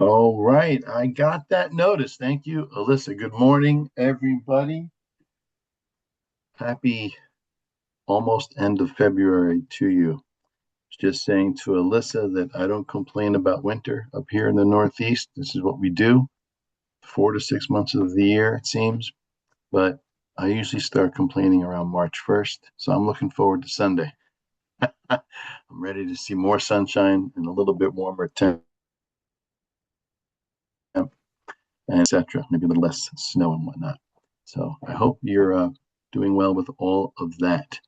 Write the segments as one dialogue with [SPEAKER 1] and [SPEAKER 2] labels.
[SPEAKER 1] All right, I got that notice. Thank you, Alyssa. Good morning, everybody. Happy almost end of February to you. Just saying to Alyssa that I don't complain about winter up here in the Northeast. This is what we do 4 to 6 months of the year, it seems. But I usually start complaining around March 1st. So I'm looking forward to Sunday. I'm ready to see more sunshine and a little bit warmer temp and etc. Maybe a little less snow and whatnot. So I hope you're doing well with all of that.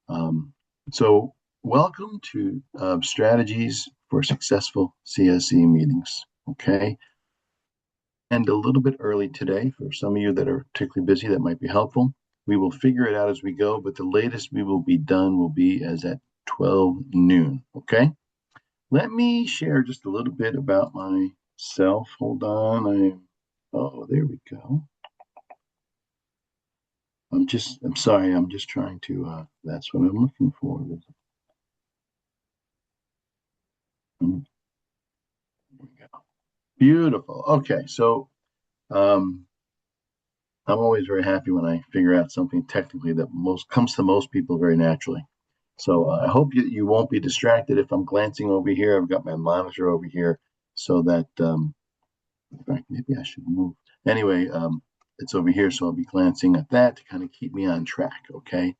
[SPEAKER 1] Um, so welcome to Strategies for Successful CSE Meetings. Okay. And a little bit early today for some of you that are particularly busy, that might be helpful. We will figure it out as we go, but the latest we will be done will be as at 12 noon. Okay. Let me share just a little bit about myself. Hold on. Oh, there we go. I'm sorry. I'm just trying to, that's what I'm looking for. There we go. Beautiful. Okay. So, um, I'm always very happy when I figure out something technically that most comes to most people very naturally. So I hope you won't be distracted if I'm glancing over here. I've got my monitor over here so that, in fact, maybe I should move. Anyway, it's over here, so I'll be glancing at that to kind of keep me on track. Okay.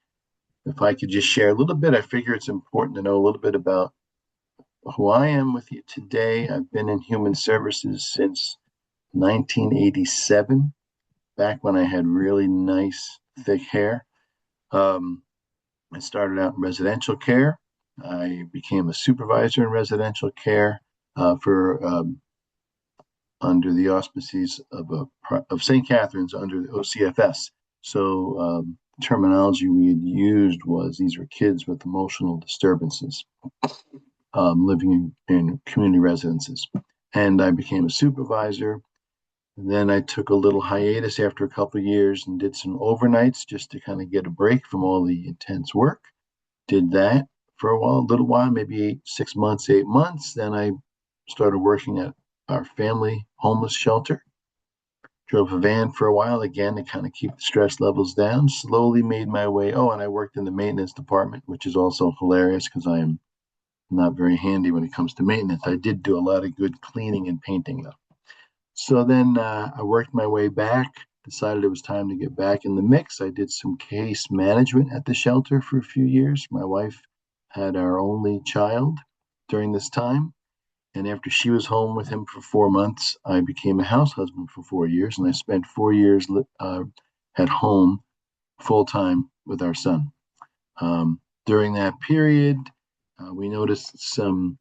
[SPEAKER 1] If I could just share a little bit, I figure it's important to know a little bit about who I am with you today. I've been in human services since 1987, back when I had really nice, thick hair. Um, I started out in residential care. I became a supervisor in residential care for under the auspices of St. Catherine's under the OCFS. So terminology we had used was these were kids with emotional disturbances living in community residences. And I became a supervisor. And then I took a little hiatus after a couple of years and did some overnights just to kind of get a break from all the intense work. Did that for a little while, maybe 6 months, 8 months. Then I started working at our family homeless shelter. Drove a van for a while again to kind of keep the stress levels down. Slowly made my way. Oh, and I worked in the maintenance department, which is also hilarious because I am not very handy when it comes to maintenance. I did do a lot of good cleaning and painting though. So then I worked my way back, decided it was time to get back in the mix. I did some case management at the shelter for a few years. My wife had our only child during this time. And after she was home with him for 4 months, I became a house husband for 4 years. And I spent 4 years at home full time with our son. During that period, we noticed some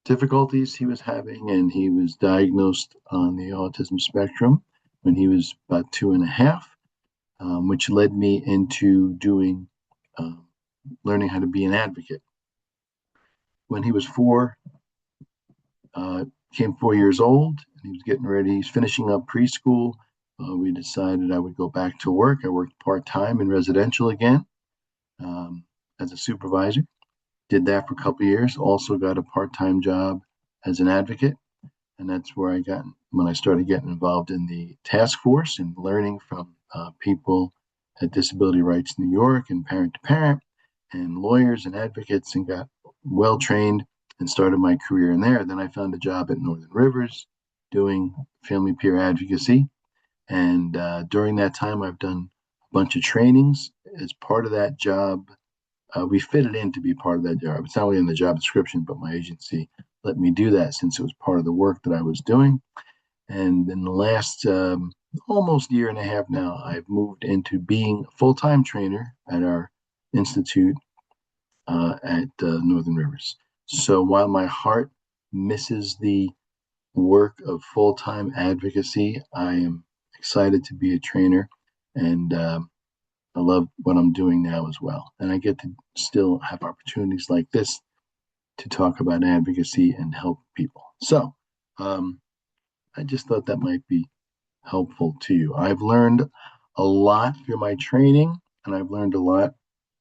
[SPEAKER 1] difficulties he was having, and he was diagnosed on the autism spectrum when he was about 2.5, which led me into doing learning how to be an advocate. When he was became 4 years old, and he was getting ready, he's finishing up preschool. We decided I would go back to work. I worked part-time in residential again as a supervisor. Did that for a couple of years. Also got a part-time job as an advocate. And that's where I got when I started getting involved in the task force and learning from people at Disability Rights New York and Parent to Parent and lawyers and advocates, and got well trained and started my career in there. Then I found a job at Northern Rivers doing family peer advocacy. And during that time, I've done a bunch of trainings as part of that job. We fit it in to be part of that job. It's not only in the job description, but my agency let me do that since it was part of the work that I was doing. And in the last almost year and a half now, I've moved into being a full-time trainer at our institute at Northern Rivers. So while my heart misses the work of full-time advocacy, I am excited to be a trainer, and I love what I'm doing now as well. And I get to still have opportunities like this to talk about advocacy and help people. So I just thought that might be helpful to you. I've learned a lot through my training, and I've learned a lot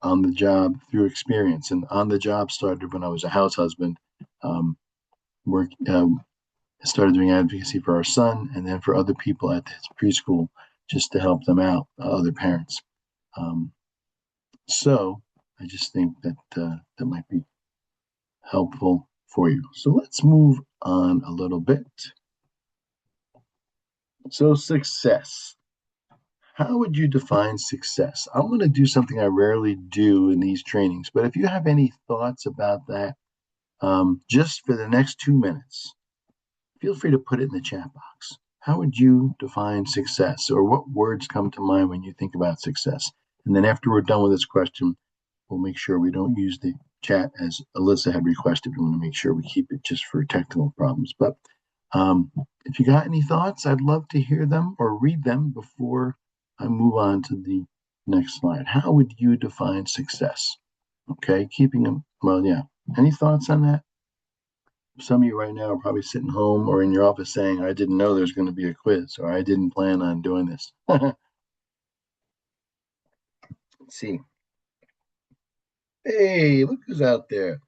[SPEAKER 1] on the job through experience. And on the job started when I was a house husband, work I started doing advocacy for our son and then for other people at his preschool just to help them out, other parents. Um, so I just think that that might be helpful for you. So let's move on a little bit. So success. How would you define success? I'm going to do something I rarely do in these trainings, but if you have any thoughts about that, just for the next 2 minutes, feel free to put it in the chat box. How would you define success, or what words come to mind when you think about success? And then after we're done with this question, we'll make sure we don't use the chat as Alyssa had requested. We want to make sure we keep it just for technical problems. But if you got any thoughts, I'd love to hear them or read them before I move on to the next slide. How would you define success? Okay, keeping them, well, yeah. Any thoughts on that? Some of you right now are probably sitting home or in your office saying, I didn't know there's going to be a quiz, or I didn't plan on doing this. Let's see. Hey, look who's out there.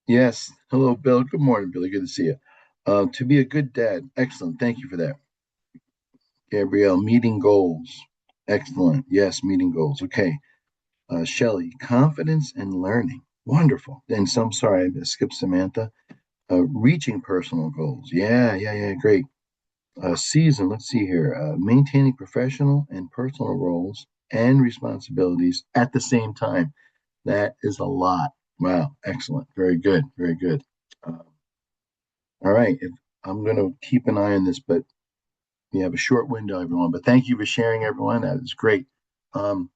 [SPEAKER 1] Yes. Hello, Bill. Good morning, Billy. Good to see you. To be a good dad. Excellent. Thank you for that. Gabrielle, meeting goals. Excellent. Yes, meeting goals. Okay. Shelly, confidence and learning. Wonderful. And some, sorry, I skipped Samantha. Reaching personal goals. Yeah. Great. Season, let's see here. Maintaining professional and personal roles and responsibilities at the same time. That is a lot. Wow. Excellent. Very good. Very good. All right. I'm going to keep an eye on this, but we have a short window, everyone. But thank you for sharing, everyone. That is great. Um,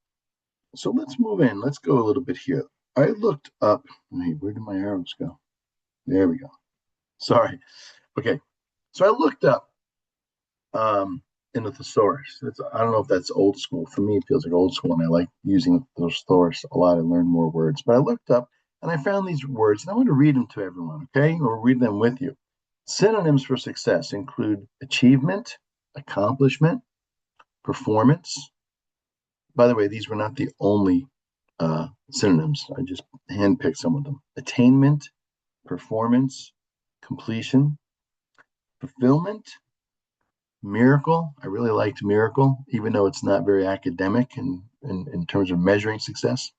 [SPEAKER 1] so let's move in. Let's go a little bit here. I looked up. Wait, where did my arrows go? There we go. Sorry. Okay. So I looked up in the thesaurus. I don't know if that's old school. For me, it feels like old school, and I like using the thesaurus a lot and learn more words. But I looked up and I found these words, and I want to read them to everyone, okay? Or read them with you. Synonyms for success include achievement, accomplishment, performance. By the way, these were not the only synonyms. I just handpicked some of them. Attainment, performance, completion, fulfillment, miracle. I really liked miracle, even though it's not very academic in terms of measuring success.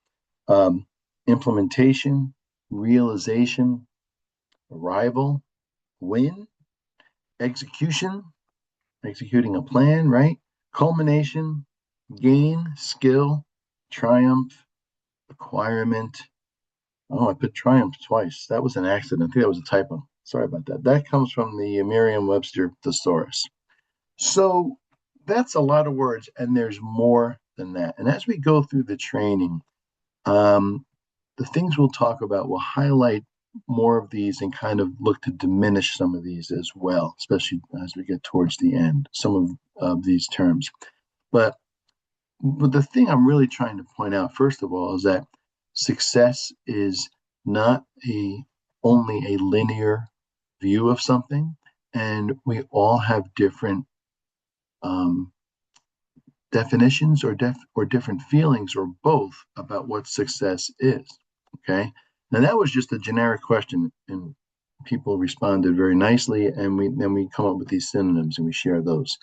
[SPEAKER 1] Implementation, realization, arrival, win, execution, executing a plan, right? Culmination, gain, skill, triumph, acquirement. Oh, I put triumph twice. That was an accident. I think that was a typo. Sorry about that. That comes from the Merriam-Webster thesaurus. So that's a lot of words, and there's more than that. And as we go through the training, the things we'll talk about will highlight more of these and kind of look to diminish some of these as well, especially as we get towards the end, some of these terms. But the thing I'm really trying to point out, first of all, is that success is not only a linear view of something, and we all have different definitions or different feelings or both about what success is. Okay. Now that was just a generic question, and people responded very nicely, and then we come up with these synonyms and we share those.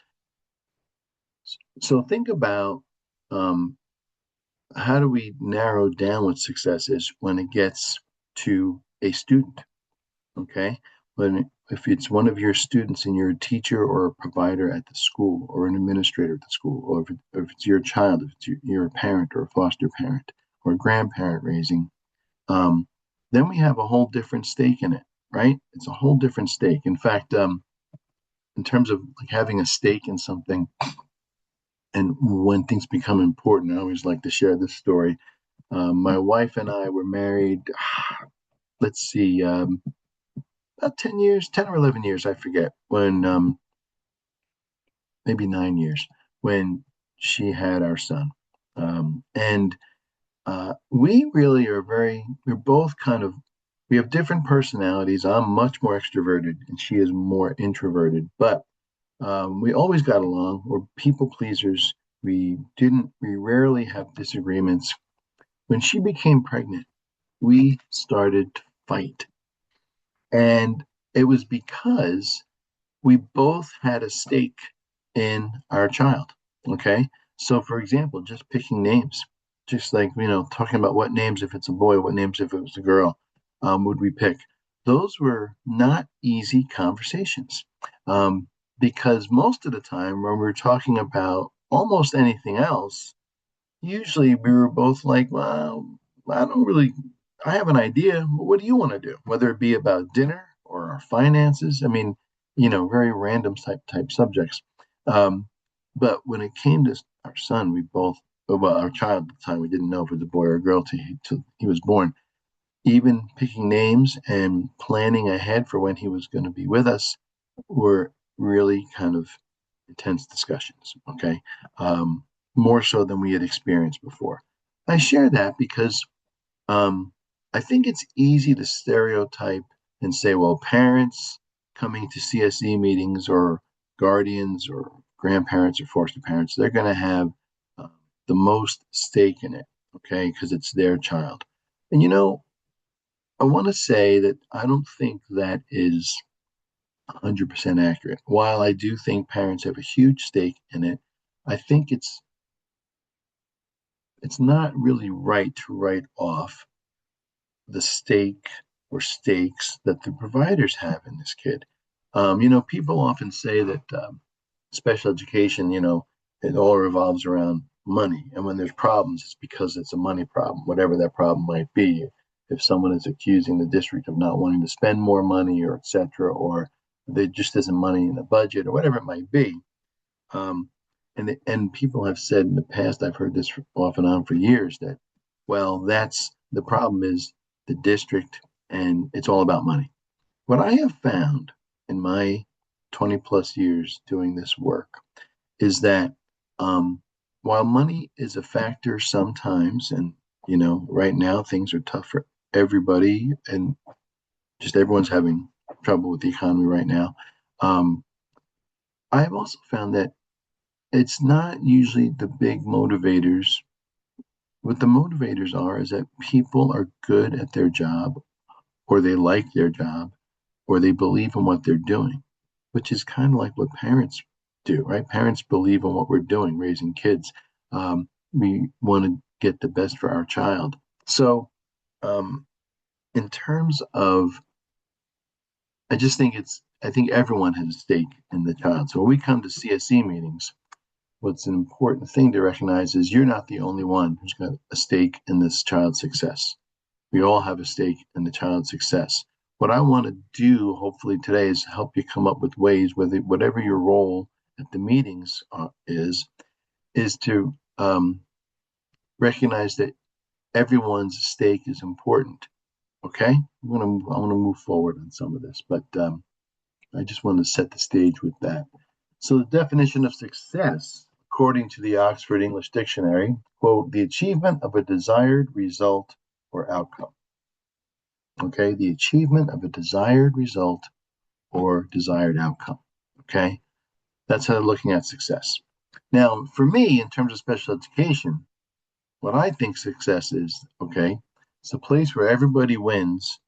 [SPEAKER 1] So think about how do we narrow down what success is when it gets to a student. Okay. If it's one of your students and you're a teacher or a provider at the school or an administrator at the school, or if it's your child, if you're a parent or a foster parent or a grandparent raising, then we have a whole different stake in it, right? It's a whole different stake. In fact, in terms of like having a stake in something and when things become important, I always like to share this story. My wife and I were married, let's see, about 10 years, 10 or 11 years, I forget, when maybe 9 years, when she had our son. And we really are we're both we have different personalities. I'm much more extroverted and she is more introverted, but we always got along. We're people pleasers. We rarely have disagreements. When she became pregnant, we started to fight. And it was because we both had a stake in our child. Okay. So, for example, just picking names, just like, talking about what names, if it's a boy, what names, if it was a girl, would we pick? Those were not easy conversations, um, because most of the time when we were talking about almost anything else, usually we were both like, well, I don't really, I have an idea. What do you want to do? Whether it be about dinner or our finances. I mean, very random type subjects. Um, but when it came to our son, we both, well, our child at the time, we didn't know if it was a boy or a girl till he was born. Even picking names and planning ahead for when he was going to be with us were really kind of intense discussions. Okay. Um, More so than we had experienced before. I share that because um, I think it's easy to stereotype and say, well, parents coming to CSE meetings or guardians or grandparents or foster parents, they're going to have uh, the most stake in it, okay, because it's their child. And I want to say that I don't think that is 100% accurate. While I do think parents have a huge stake in it, I think it's not really right to write off the stake or stakes that the providers have in this kid. People often say that special education, it all revolves around money. And when there's problems, it's because it's a money problem, whatever that problem might be. If someone is accusing the district of not wanting to spend more money or et cetera, or there just isn't money in the budget or whatever it might be. Um, and people have said in the past, I've heard this off and on for years, that, well, that's the problem is the district and it's all about money. What I have found in my 20 plus years doing this work is that um, while money is a factor sometimes, and right now things are tough for everybody, and just everyone's having trouble with the economy right now. Um, I've also found that it's not usually the big motivators. What the motivators are is that people are good at their job, or they like their job, or they believe in what they're doing, which is kind of like what parents do, right? Parents believe in what we're doing, raising kids. We want to get the best for our child. So, um, in terms of, I think everyone has a stake in the child. So when we come to CSE meetings, what's an important thing to recognize is you're not the only one who's got a stake in this child's success. We all have a stake in the child's success. What I want to do, hopefully today, is help you come up with ways, whatever your role at the meetings is to recognize that everyone's stake is important. Okay, I'm gonna move forward on some of this, but I just want to set the stage with that. So the definition of success, according to the Oxford English Dictionary, quote, the achievement of a desired result or outcome. Okay, the achievement of a desired result or desired outcome. Okay, that's how they're looking at success. Now, for me, in terms of special education, what I think success is, okay, it's a place where everybody wins,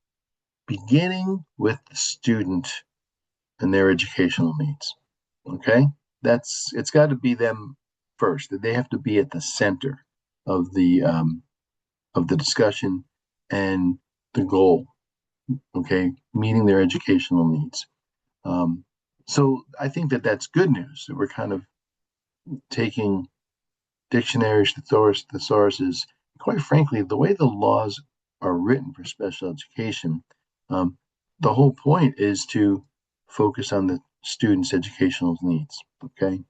[SPEAKER 1] beginning with the student and their educational needs. Okay, it's got to be them first. That they have to be at the center of the discussion and the goal. Okay, meeting their educational needs. Um, so I think that that's good news. That we're kind of taking dictionaries, thesauruses. Quite frankly, the way the laws are written for special education, um, the whole point is to focus on the student's educational needs. Okay,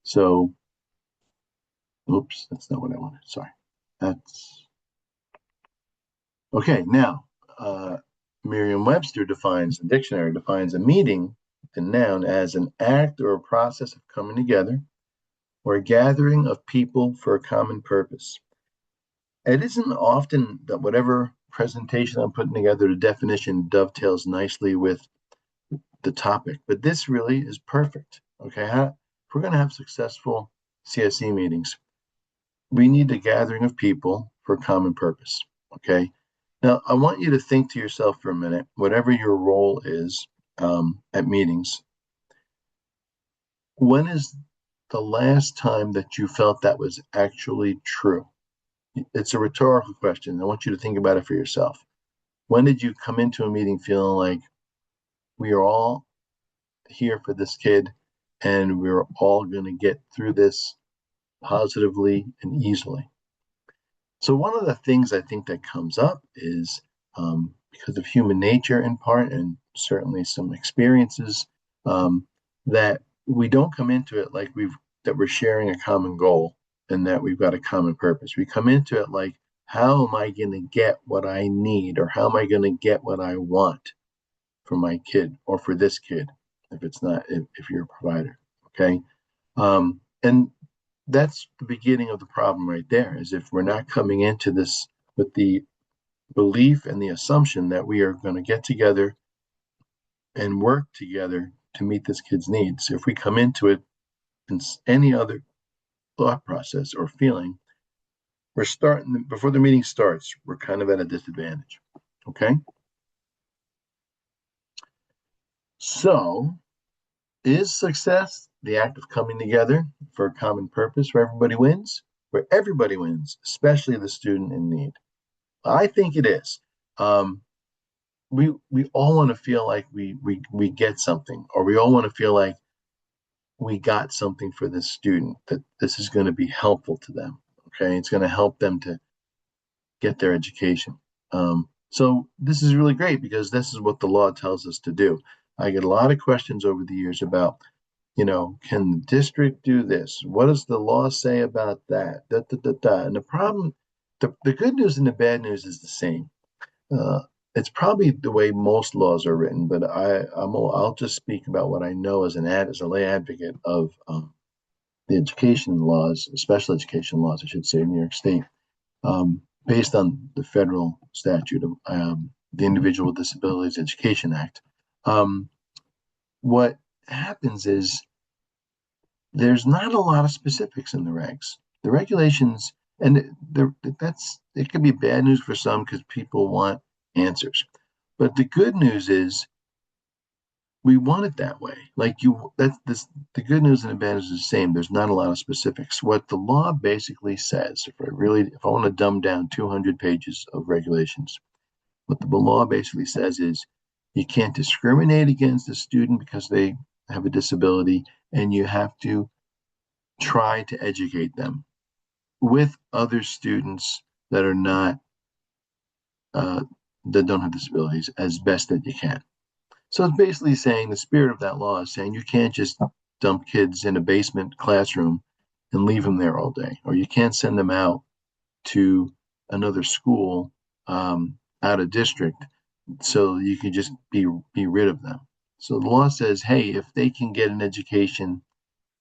[SPEAKER 1] so oops, that's not what I wanted. Sorry. That's okay. Now, Merriam-Webster defines the dictionary defines a meeting, a noun, as an act or a process of coming together or a gathering of people for a common purpose. It isn't often that whatever presentation I'm putting together, the definition dovetails nicely with the topic, but this really is perfect. Okay, if we're going to have successful CSE meetings, we need a gathering of people for a common purpose. Okay, Now, I want you to think to yourself for a minute, whatever your role is at meetings, when is the last time that you felt that was actually true? It's a rhetorical question. I want you to think about it for yourself. When did you come into a meeting feeling like we are all here for this kid and we're all going to get through this positively and easily? So, one of the things I think that comes up is because of human nature in part, and certainly some experiences, um, that we don't come into it like we're sharing a common goal and that we've got a common purpose. We come into it like, how am I going to get what I need, or how am I going to get what I want for my kid or for this kid, if it's not if you're a provider, okay? And that's the beginning of the problem right there, is if we're not coming into this with the belief and the assumption that we are going to get together and work together to meet this kid's needs. If we come into it in any other thought process or feeling, we're starting before the meeting starts, we're kind of at a disadvantage. Okay. So, is success the act of coming together for a common purpose where everybody wins? Where everybody wins, especially the student in need? I think it is. Um, we all want to feel like we get something, or we all want to feel like we got something for this student, that this is going to be helpful to them. Okay, it's going to help them to get their education. So this is really great because this is what the law tells us to do. I get a lot of questions over the years about, can the district do this? What does the law say about that? Da, da, da, da. And the problem, the good news and the bad news is the same. Uh, it's probably the way most laws are written, but I'll just speak about what I know as as a lay advocate of the education laws, special education laws, I should say, in New York State, based on the federal statute of the Individual with Disabilities Education Act. What happens is there's not a lot of specifics in the regs. The regulations, and it could be bad news for some because people want answers. But the good news is we want it that way. Like the good news and the bad news is the same. There's not a lot of specifics. What the law basically says, if I want to dumb down 200 pages of regulations, what the law basically says is you can't discriminate against a student because they have a disability, and you have to try to educate them with other students that are not uh, that don't have disabilities as best that you can. So it's basically saying the spirit of that law is saying you can't just dump kids in a basement classroom and leave them there all day, or you can't send them out to another school out of district so you can just be rid of them. So the law says, hey, if they can get an education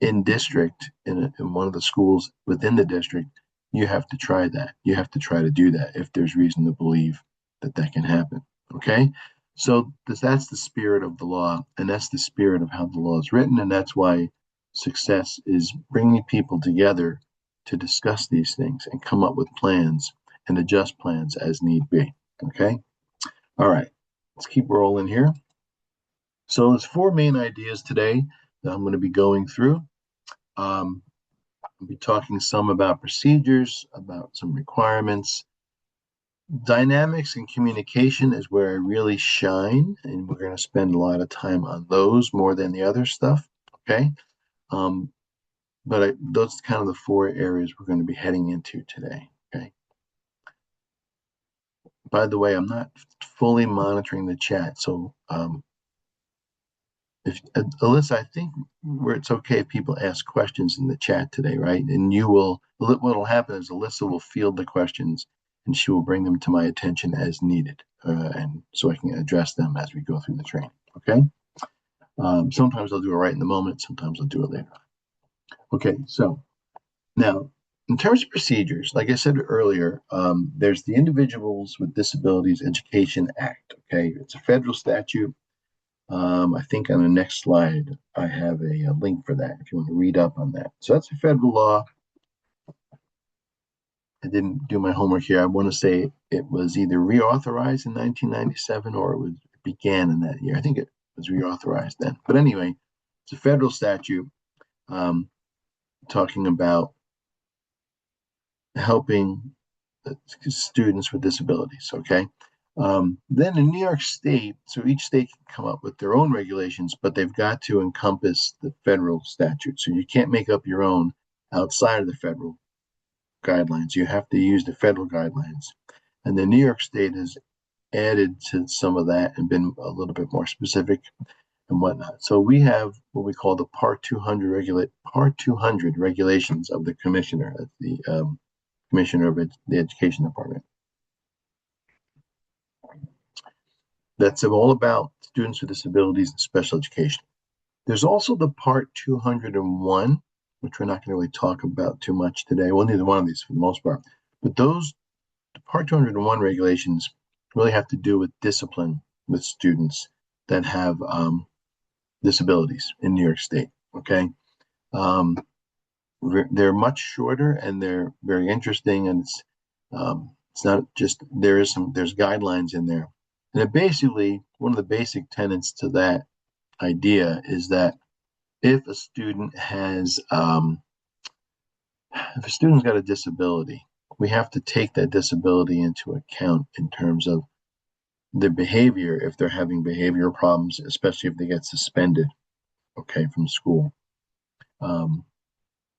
[SPEAKER 1] in district in one of the schools within the district, you have to try that. You have to try to do that if there's reason to believe that that can happen. Okay. So that's the spirit of the law, and that's the spirit of how the law is written, and that's why success is bringing people together to discuss these things and come up with plans and adjust plans as need be. Okay. All right. Let's keep rolling here. So there's four main ideas today that I'm going to be going through. I'll be talking some about procedures, about some requirements. Dynamics and communication is where I really shine, and we're going to spend a lot of time on those more than the other stuff. Okay. But those are kind of the four areas we're going to be heading into today. Okay. By the way, I'm not fully monitoring the chat, so if Alyssa, I think where it's okay if people ask questions in the chat today, right? And what'll happen is Alyssa will field the questions and she will bring them to my attention as needed, and so I can address them as we go through the training. Okay. Sometimes I'll do it right in the moment. Sometimes I'll do it later. Okay. So now, in terms of procedures, like I said earlier, there's the Individuals with Disabilities Education Act. Okay. It's a federal statute. I think on the next slide, I have a link for that if you want to read up on that. So that's a federal law. I didn't do my homework here. I want to say it was either reauthorized in 1997 or it began in that year. I think it was reauthorized then. But anyway, it's a federal statute talking about helping students with disabilities. Okay. Then in New York State, so each state can come up with their own regulations, but they've got to encompass the federal statute. So you can't make up your own outside of the federal guidelines. You have to use the federal guidelines. And then New York State has added to some of that and been a little bit more specific and whatnot. So we have what we call the Part 200 regulations of the commissioner, the commissioner of the education department. That's all about students with disabilities and special education. There's also the Part 201, which we're not going to really talk about too much today. Well, neither one of these for the most part. But those Part 201 regulations really have to do with discipline with students that have disabilities in New York State. Okay. They're much shorter and they're very interesting, and it's not just there's guidelines in there, and it basically one of the basic tenets to that idea is that if a student has if a student's got a disability, we have to take that disability into account in terms of their behavior if they're having behavioral problems, especially if they get suspended, okay, from school.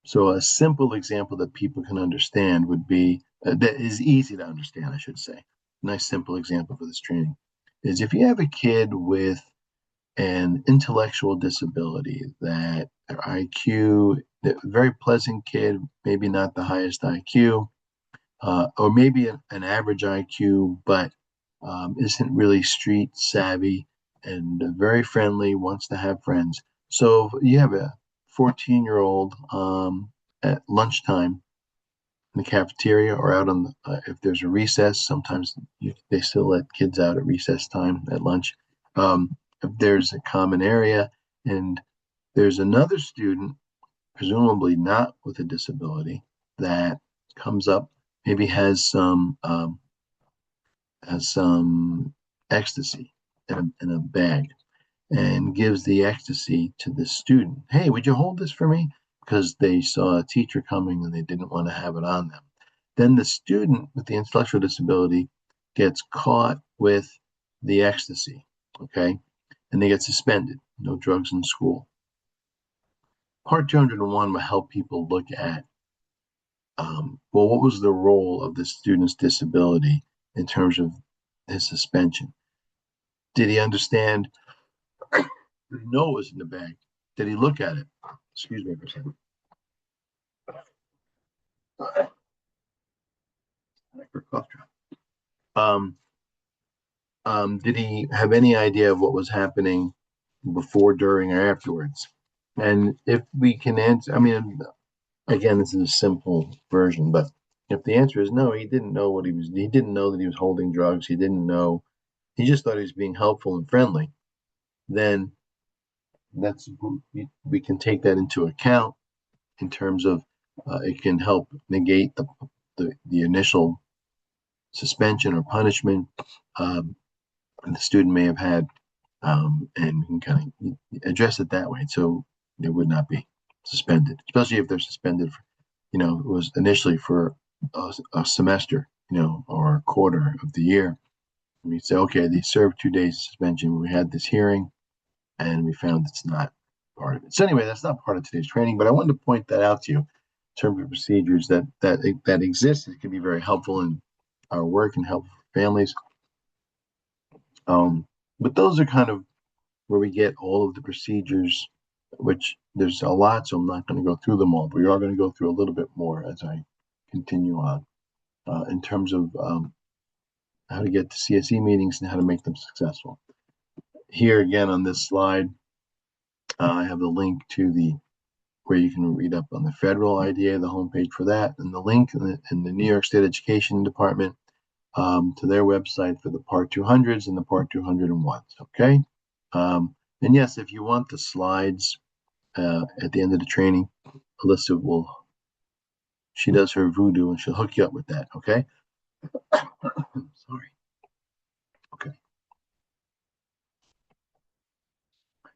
[SPEAKER 1] So a simple example that people can understand would be, that is easy to understand, I should say. Nice simple example for this training is if you have a kid with an intellectual disability, that their IQ, very pleasant kid, maybe not the highest IQ, or maybe an average IQ, but isn't really street savvy and very friendly, wants to have friends. So you have a 14-year-old at lunchtime in the cafeteria or out on if there's a recess, sometimes they still let kids out at recess time at lunch. If there's a common area and there's another student, presumably not with a disability, that comes up, maybe has some ecstasy in a bag, and gives the ecstasy to the student. Hey, would you hold this for me? Because they saw a teacher coming and they didn't want to have it on them. Then the student with the intellectual disability gets caught with the ecstasy, okay? And they get suspended, no drugs in school. Part 201 will help people look at, well, what was the role of the student's disability in terms of his suspension? Did he understand? Did he know it was in the bag? Did he look at it? Excuse me for a second. Cough drop. Did he have any idea of what was happening before, during, or afterwards? And if we can answer, I mean, again, this is a simple version, but if the answer is no, he didn't know what he didn't know that he was holding drugs. He didn't know, he just thought he was being helpful and friendly. Then we can take that into account in terms of it can help negate the initial suspension or punishment the student may have had, and we can kind of address it that way, so they would not be suspended, especially if they're suspended for, it was initially for a semester, or a quarter of the year. And we say, okay, they served 2 days suspension. We had this hearing, and we found it's not part of it. So anyway, that's not part of today's training, but I wanted to point that out to you in terms of procedures that exist. It can be very helpful in our work and help families. But those are kind of where we get all of the procedures, which there's a lot, so I'm not going to go through them all, but we are going to go through a little bit more as I continue on in terms of how to get to CSE meetings and how to make them successful. Here again on this slide, I have the link to where you can read up on the federal IDA, the homepage for that, and the link in the New York State Education Department to their website for the Part 200s and the Part 201s, okay? And yes, if you want the slides at the end of the training, Alyssa will she does her voodoo and she'll hook you up with that. Okay. Sorry. Okay.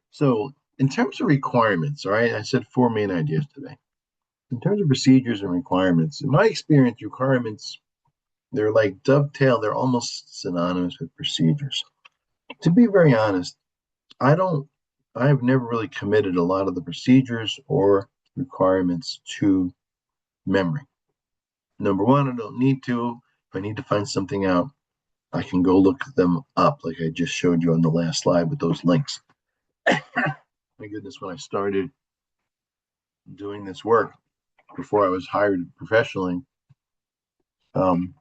[SPEAKER 1] So in terms of requirements, all right, I said four main ideas today. In terms of procedures and requirements, in my experience, requirements, they're like dovetail, they're almost synonymous with procedures. To be very honest, I've never really committed a lot of the procedures or requirements to memory. Number one, I don't need to. If I need to find something out, I can go look them up, like I just showed you on the last slide with those links. My goodness, when I started doing this work before I was hired professionally, um,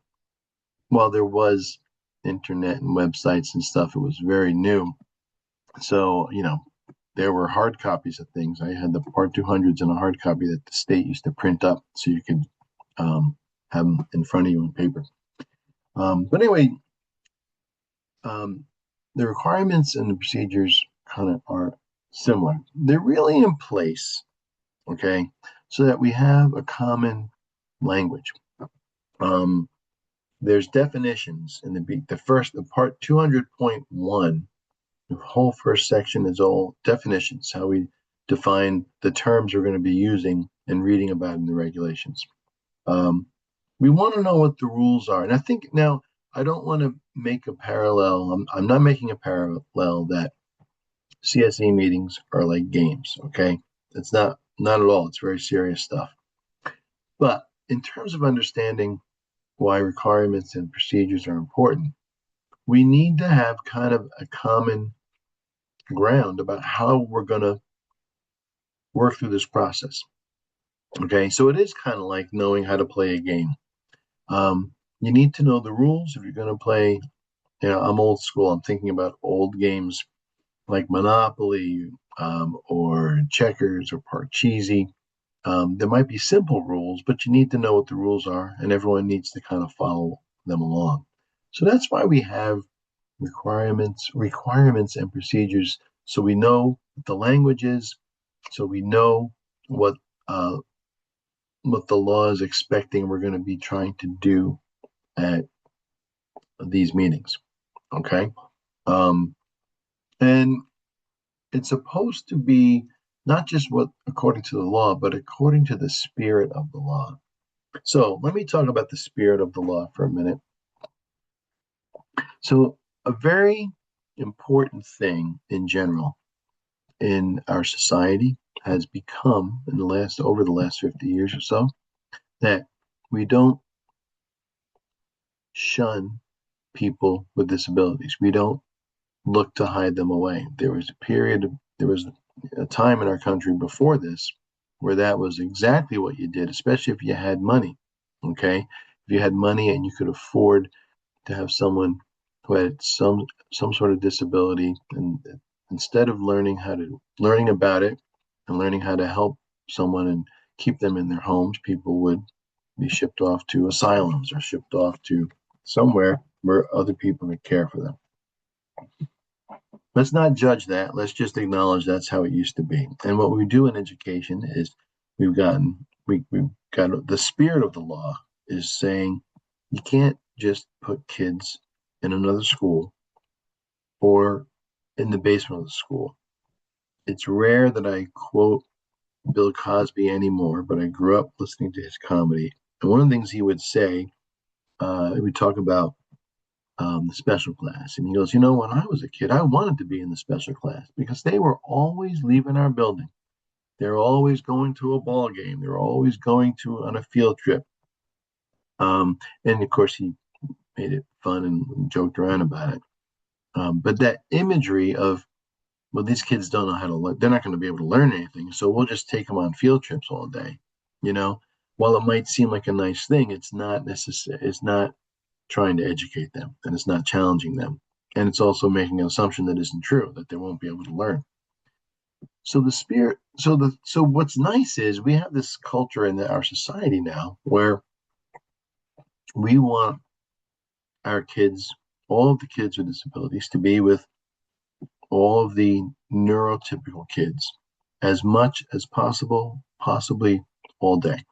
[SPEAKER 1] while there was internet and websites and stuff, it was very new. So, there were hard copies of things. I had the Part 200s in a hard copy that the state used to print up so you could have them in front of you in paper. But anyway, the requirements and the procedures kind of are similar. They're really in place, okay, so that we have a common language. There's definitions in the part 200.1. The whole first section is all definitions, how we define the terms we're going to be using and reading about in the regulations. We want to know what the rules are. And I think now, I don't want to make a parallel. I'm not making a parallel that CSE meetings are like games, okay? It's not at all. It's very serious stuff. But in terms of understanding why requirements and procedures are important, we need to have kind of a common ground about how we're going to work through this process. Okay, so it is kind of like knowing how to play a game. You need to know the rules if you're going to play. I'm old school. I'm thinking about old games like Monopoly or checkers or Parcheesi. There might be simple rules, but you need to know what the rules are, and everyone needs to kind of follow them along. So that's why we have requirements and procedures, so we know what the language is, so we know what the law is expecting we're going to be trying to do at these meetings. Okay, and it's supposed to be not just what according to the law, but according to the spirit of the law. So let me talk about the spirit of the law for a minute. So a very important thing in general in our society has become over the last 50 years or so, that we don't shun people with disabilities. We don't look to hide them away. There was a time in our country before this where that was exactly what you did, especially if you had money. Okay, if you had money and you could afford to have someone who had some sort of disability, and instead of learning about it and learning how to help someone and keep them in their homes, people would be shipped off to asylums or shipped off to somewhere where other people could care for them. Let's not judge that. Let's just acknowledge that's how it used to be. And what we do in education is we've got the spirit of the law is saying you can't just put kids in another school or in the basement of the school. It's rare that I quote Bill Cosby anymore, but I grew up listening to his comedy. And one of the things he would say, he would talk about the special class. And he goes, when I was a kid, I wanted to be in the special class because they were always leaving our building. They were always going to a ball game. They were always going on a field trip. And of course, he made it fun and joked around about it. But that imagery of, well, these kids don't know how to learn. They're not going to be able to learn anything. So we'll just take them on field trips all day. While it might seem like a nice thing, it's not necessary. It's not trying to educate them, and it's not challenging them. And it's also making an assumption that isn't true, that they won't be able to learn. So the spirit, so what's nice is we have this culture in our society now where we want our kids, all of the kids with disabilities, to be with all of the neurotypical kids as much as possible, possibly all day.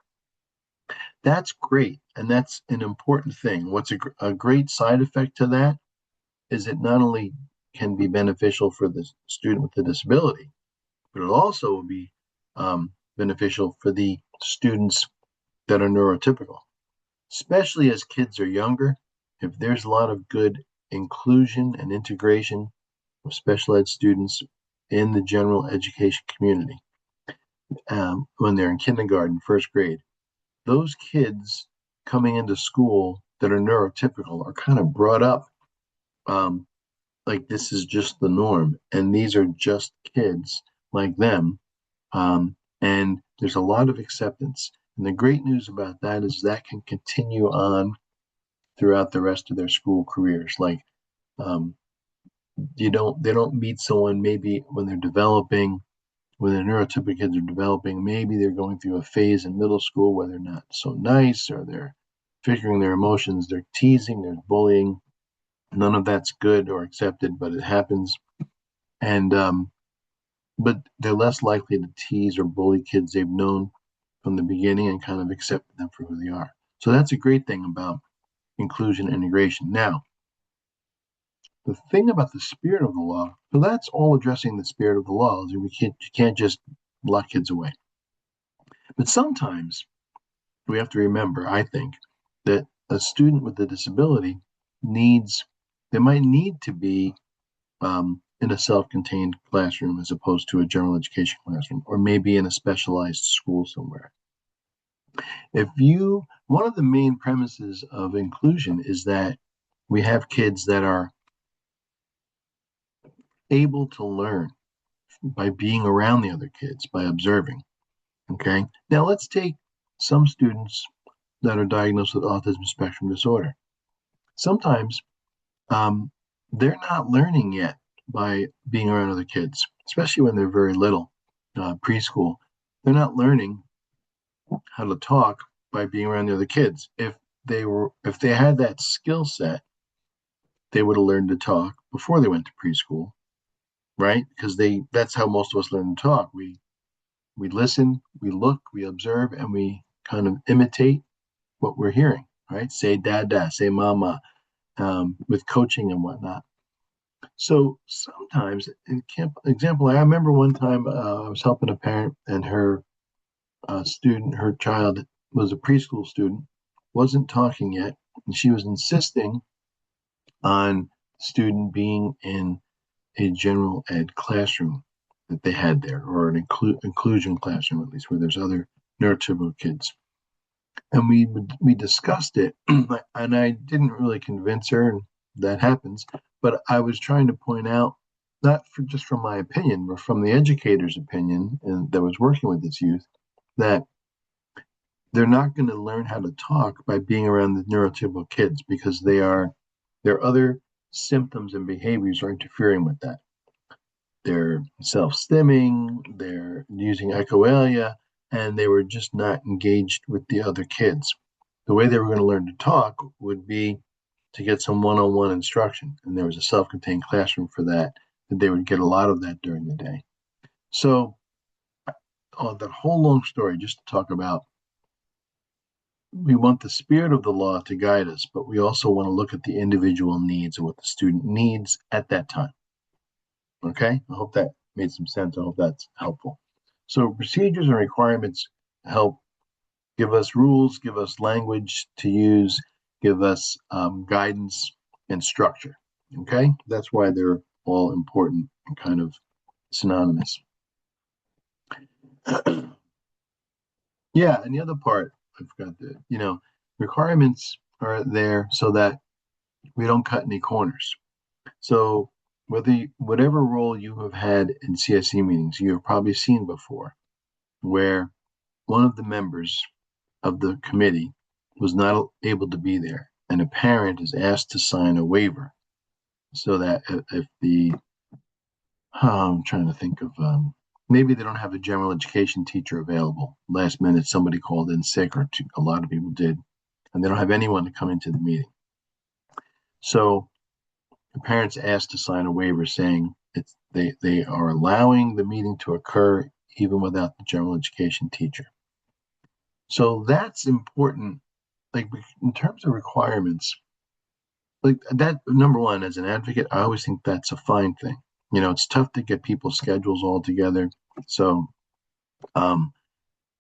[SPEAKER 1] That's great. And that's an important thing. What's a great side effect to that is it not only can be beneficial for the student with the disability, but it also will be beneficial for the students that are neurotypical, especially as kids are younger. If there's a lot of good inclusion and integration of special ed students in the general education community when they're in kindergarten, first grade, those kids coming into school that are neurotypical are kind of brought up um, like this is just the norm, and these are just kids like them. And there's a lot of acceptance. And the great news about that is that can continue on throughout the rest of their school careers. Like um, they don't meet someone maybe when they're developing, when the neurotypical kids are developing, maybe they're going through a phase in middle school where they're not so nice or they're figuring their emotions, they're teasing, there's bullying. None of that's good or accepted, but it happens. And but they're less likely to tease or bully kids they've known from the beginning and kind of accept them for who they are. So that's a great thing about inclusion and integration. Now, the thing about the spirit of the law, so that's all addressing the spirit of the law. Is you can't just lock kids away. But sometimes we have to remember, I think, that a student with a disability needs, they might need to be in a self-contained classroom as opposed to a general education classroom, or maybe in a specialized school somewhere. One of the main premises of inclusion is that we have kids that are able to learn by being around the other kids, by observing. Okay. Now let's take some students that are diagnosed with autism spectrum disorder. Sometimes um, they're not learning yet by being around other kids, especially when they're very little, preschool. They're not learning how to talk by being around the other kids. If they had that skill set, they would have learned to talk before they went to preschool, right? Because that's how most of us learn to talk. We listen, we look, we observe, and we kind of imitate what we're hearing, right? Say dada, say mama, with coaching and whatnot. So sometimes, example, I remember one time I was helping a parent and her her child was a preschool student, wasn't talking yet, and she was insisting on the student being in a general ed classroom that they had there, or an inclusion classroom at least, where there's other neurotypical kids. And we discussed it, and I didn't really convince her, and that happens. But I was trying to point out, not just from my opinion, but from the educator's opinion, and that was working with this youth, that they're not going to learn how to talk by being around the neurotypical kids because their other symptoms and behaviors are interfering with that. They're self-stimming, they're using echolalia, and they were just not engaged with the other kids. The way they were going to learn to talk would be to get some one-on-one instruction, and there was a self-contained classroom for that, and they would get a lot of that during the day. So, that whole long story just to talk about, we want the spirit of the law to guide us, but we also want to look at the individual needs and what the student needs at that time. Okay, I hope that made some sense. I hope that's helpful. So procedures and requirements help give us rules, give us language to use, give us guidance and structure. Okay, that's why they're all important and kind of synonymous. Yeah, and the other part, I forgot that, requirements are there so that we don't cut any corners. So whatever role you have had in CSE meetings, you have probably seen before, where one of the members of the committee was not able to be there, and a parent is asked to sign a waiver so that if I'm trying to think of, maybe they don't have a general education teacher available. Last minute, somebody called in sick, or a lot of people did, and they don't have anyone to come into the meeting. So the parents asked to sign a waiver saying they are allowing the meeting to occur even without the general education teacher. So that's important. Like in terms of requirements, like that, number one, as an advocate, I always think that's a fine thing. It's tough to get people's schedules all together. So, um,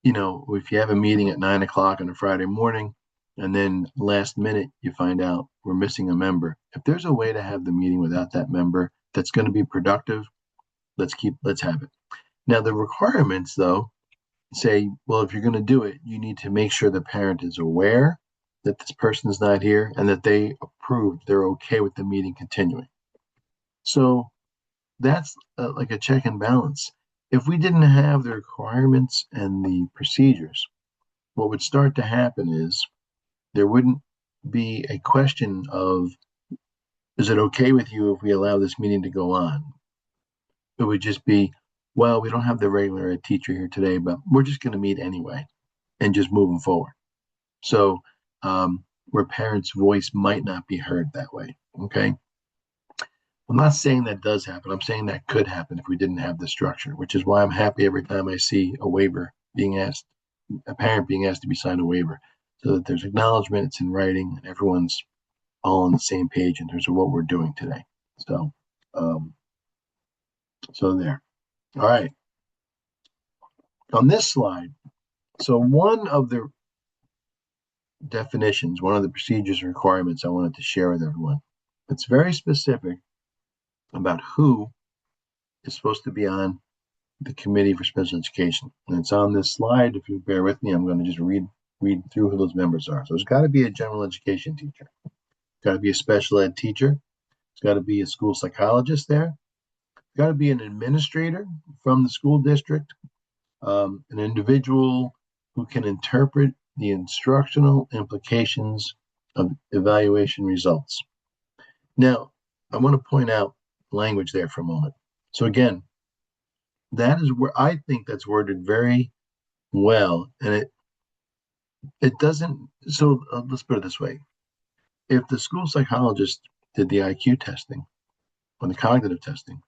[SPEAKER 1] if you have a meeting at 9 o'clock on a Friday morning, and then last minute you find out we're missing a member, if there's a way to have the meeting without that member that's going to be productive, let's have it. Now, the requirements, though, say, well, if you're going to do it, you need to make sure the parent is aware that this person is not here and that they're okay with the meeting continuing. So that's like a check and balance. If we didn't have the requirements and the procedures, what would start to happen is there wouldn't be a question of, is it okay with you if we allow this meeting to go on? It would just be, well, we don't have the regular ed teacher here today, but we're just going to meet anyway and just moving forward. So, where parents' voice might not be heard that way. Okay. I'm not saying that does happen. I'm saying that could happen if we didn't have the structure, which is why I'm happy every time I see a waiver being asked, a parent being asked to be signed a waiver, so that there's acknowledgement, it's in writing, and everyone's all on the same page in terms of what we're doing today. So, um, so there. All right. On this slide, so one of the definitions, one of the procedures and requirements I wanted to share with everyone, it's very specific about who is supposed to be on the Committee for Special Education. And it's on this slide. If you bear with me, I'm going to just read through who those members are. So there's got to be a general education teacher. There's got to be a special ed teacher. There's got to be a school psychologist there. There's got to be an administrator from the school district, an individual who can interpret the instructional implications of evaluation results. Now, I want to point out language there for a moment. So again, that is where I think that's worded very well, and it doesn't. So let's put it this way: if the school psychologist did the IQ testing or the cognitive testing,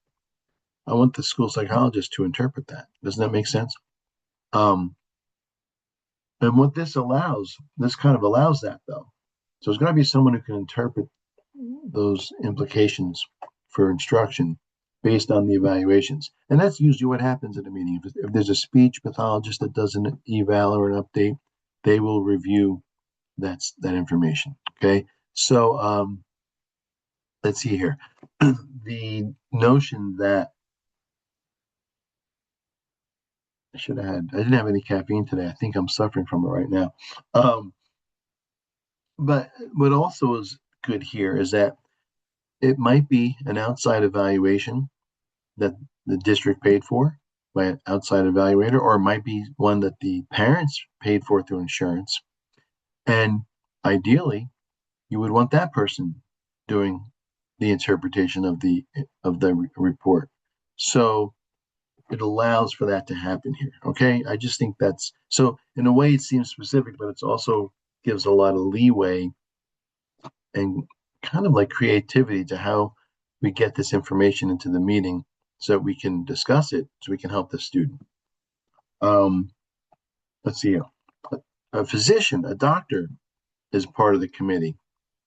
[SPEAKER 1] I want the school psychologist to interpret that. Doesn't that make sense? Um, and what this kind of allows that though. So there's got to be someone who can interpret those implications for instruction based on the evaluations. And that's usually what happens at a meeting. If there's a speech pathologist that does an eval or an update, they will review that information. Okay. So let's see here. The notion that I didn't have any caffeine today. I think I'm suffering from it right now. But what also is good here is that it might be an outside evaluation that the district paid for by an outside evaluator, or it might be one that the parents paid for through insurance. And ideally, you would want that person doing the interpretation of the report. So it allows for that to happen here. Okay, I just think that's so. In a way, it seems specific, but it's also gives a lot of leeway and kind of like creativity to how we get this information into the meeting so that we can discuss it, so we can help the student. Let's see, a physician, a doctor is part of the committee.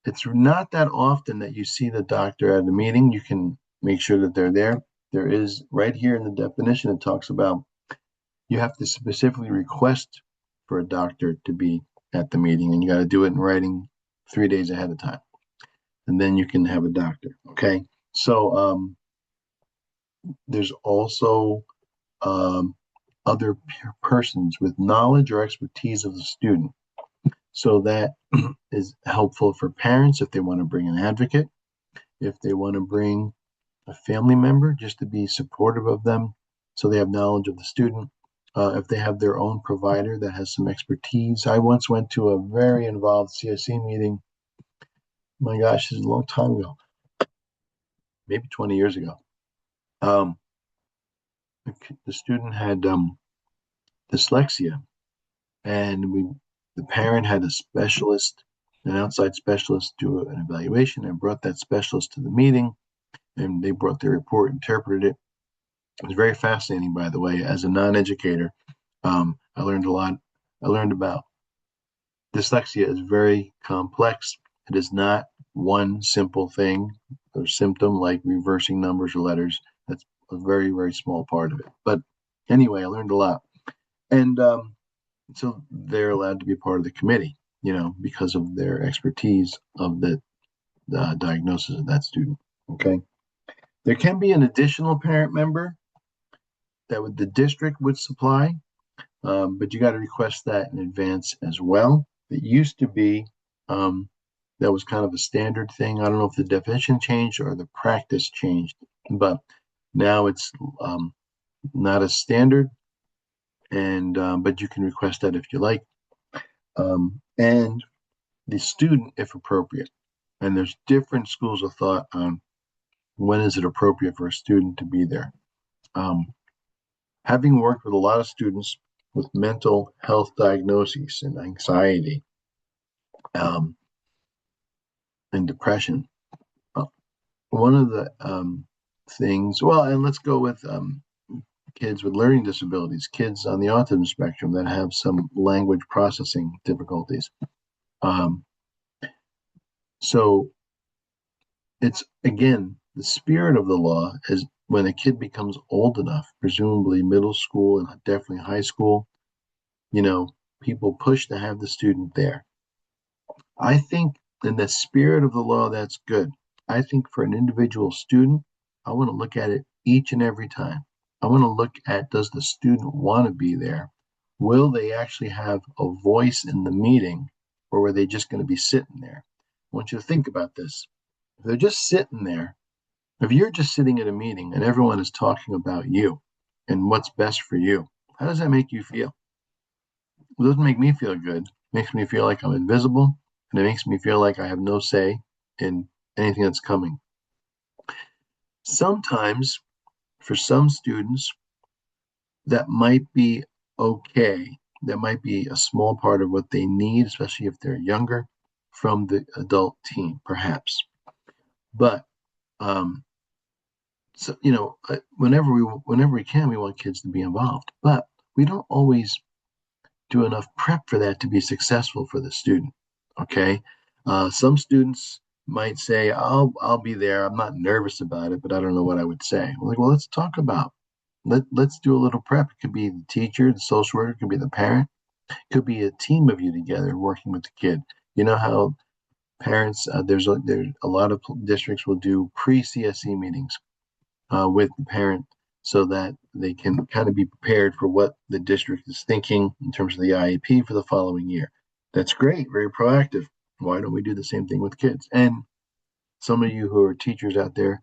[SPEAKER 1] It's not that often that you see the doctor at a meeting. You can make sure that they're there. There is right here in the definition, it talks about you have to specifically request for a doctor to be at the meeting, and you got to do it in writing 3 days ahead of time. And then you can have a doctor. Okay. So there's also other persons with knowledge or expertise of the student. So that is helpful for parents if they want to bring an advocate, if they want to bring a family member just to be supportive of them so they have knowledge of the student, if they have their own provider that has some expertise. I once went to a very involved CSE meeting. My gosh, this is a long time ago, maybe 20 years ago. The student had dyslexia, and the parent had a specialist, an outside specialist, do an evaluation and brought that specialist to the meeting, and they brought their report, interpreted it. It was very fascinating, by the way. As a non-educator, I learned a lot I learned about dyslexia is very complex. It is not one simple thing or symptom like reversing numbers or letters. That's a very, very small part of it. But anyway, I learned a lot. And so they're allowed to be part of the committee, because of their expertise of the diagnosis of that student. Okay. There can be an additional parent member that the district would supply, but you got to request that in advance as well. It used to be that was kind of a standard thing. I don't know if the definition changed or the practice changed, but now it's not a standard, and but you can request that if you like, and the student if appropriate. And there's different schools of thought on when is it appropriate for a student to be there. Having worked with a lot of students with mental health diagnoses and anxiety and depression, one of the things, well, and let's go with kids with learning disabilities, kids on the autism spectrum that have some language processing difficulties. So it's, again, the spirit of the law is when a kid becomes old enough, presumably middle school and definitely high school, people push to have the student there. I think in the spirit of the law, that's good. I think for an individual student, I want to look at it each and every time. I want to look at, does the student want to be there? Will they actually have a voice in the meeting, or are they just going to be sitting there? I want you to think about this. If they're just sitting there, if you're just sitting at a meeting and everyone is talking about you and what's best for you, how does that make you feel? It doesn't make me feel good. It makes me feel like I'm invisible, and it makes me feel like I have no say in anything that's coming. Sometimes, for some students, that might be okay. That might be a small part of what they need, especially if they're younger, from the adult team, perhaps. But so whenever we can, we want kids to be involved. But we don't always do enough prep for that to be successful for the student. Okay, some students might say, "I'll be there. I'm not nervous about it, but I don't know what I would say." I'm like, well, let's talk about. Let's do a little prep. It could be the teacher, the social worker, it could be the parent, it could be a team of you together working with the kid. You know how parents, there's a lot of districts will do pre-CSE meetings with the parent so that they can kind of be prepared for what the district is thinking in terms of the IEP for the following year. That's great, very proactive. Why don't we do the same thing with kids? And some of you who are teachers out there,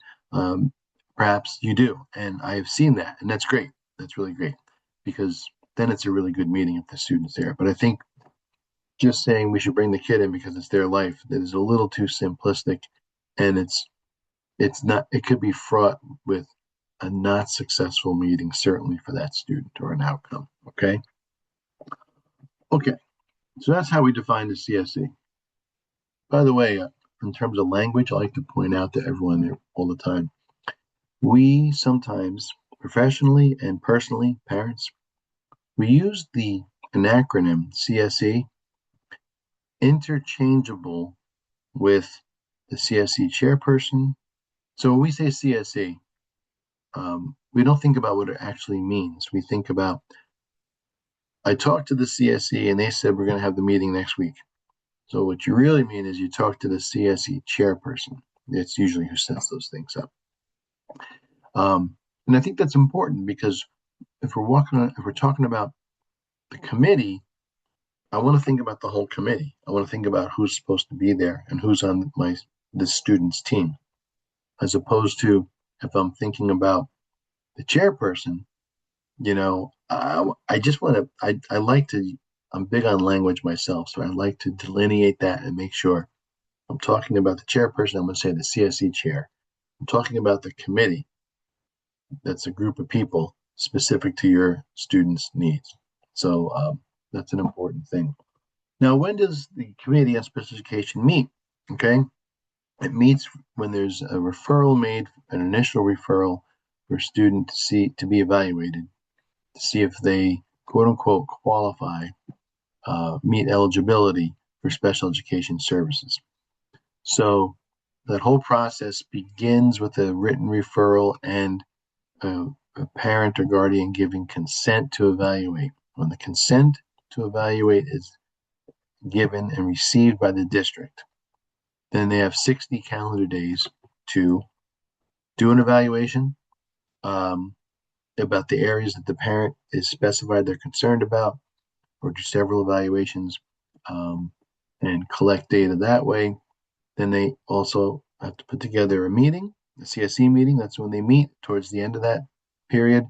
[SPEAKER 1] perhaps you do. And I have seen that, and that's great. That's really great, because then it's a really good meeting if the student's there. But I think just saying we should bring the kid in because it's their life, that is a little too simplistic, and it's not, it could be fraught with a not successful meeting, certainly for that student, or an outcome. Okay. So that's how we define the CSE. By the way, in terms of language, I like to point out to everyone there all the time, we sometimes, professionally and personally, parents, we use an acronym CSE interchangeable with the CSE chairperson. So when we say CSE, we don't think about what it actually means. We think about, I talked to the CSE and they said we're going to have the meeting next week. So what you really mean is you talk to the CSE chairperson. It's usually who sets those things up. And I think that's important, because if we're talking about the committee, I want to think about the whole committee. I want to think about who's supposed to be there and who's on the student's team, as opposed to, if I'm thinking about the chairperson, I just want to, I like to, I'm big on language myself, so I like to delineate that and make sure I'm talking about the chairperson. I'm going to say the CSE chair. I'm talking about the committee. That's a group of people specific to your students' needs. So that's an important thing. Now, when does the committee on special education meet? Okay, it meets when there's a referral made, an initial referral for a student to be evaluated, to see if they, quote unquote, qualify meet eligibility for special education services. So that whole process begins with a written referral and a parent or guardian giving consent to evaluate. When the consent to evaluate is given and received by the district, then they have 60 calendar days to do an evaluation about the areas that the parent is specified they're concerned about, or do several evaluations and collect data that way. Then they also have to put together a meeting, a CSE meeting. That's when they meet towards the end of that period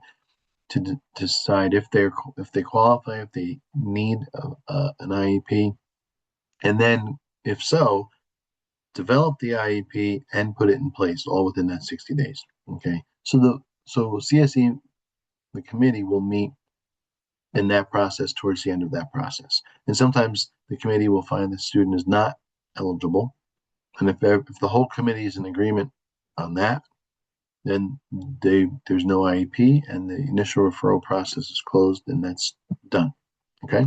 [SPEAKER 1] to decide if they qualify, if they need an IEP, and then if so, develop the IEP and put it in place all within that 60 days. Okay, so CSE, the committee, will meet in that process towards the end of that process, and sometimes the committee will find the student is not eligible, and if the whole committee is in agreement on that, then there's no IEP and the initial referral process is closed and that's done. Okay.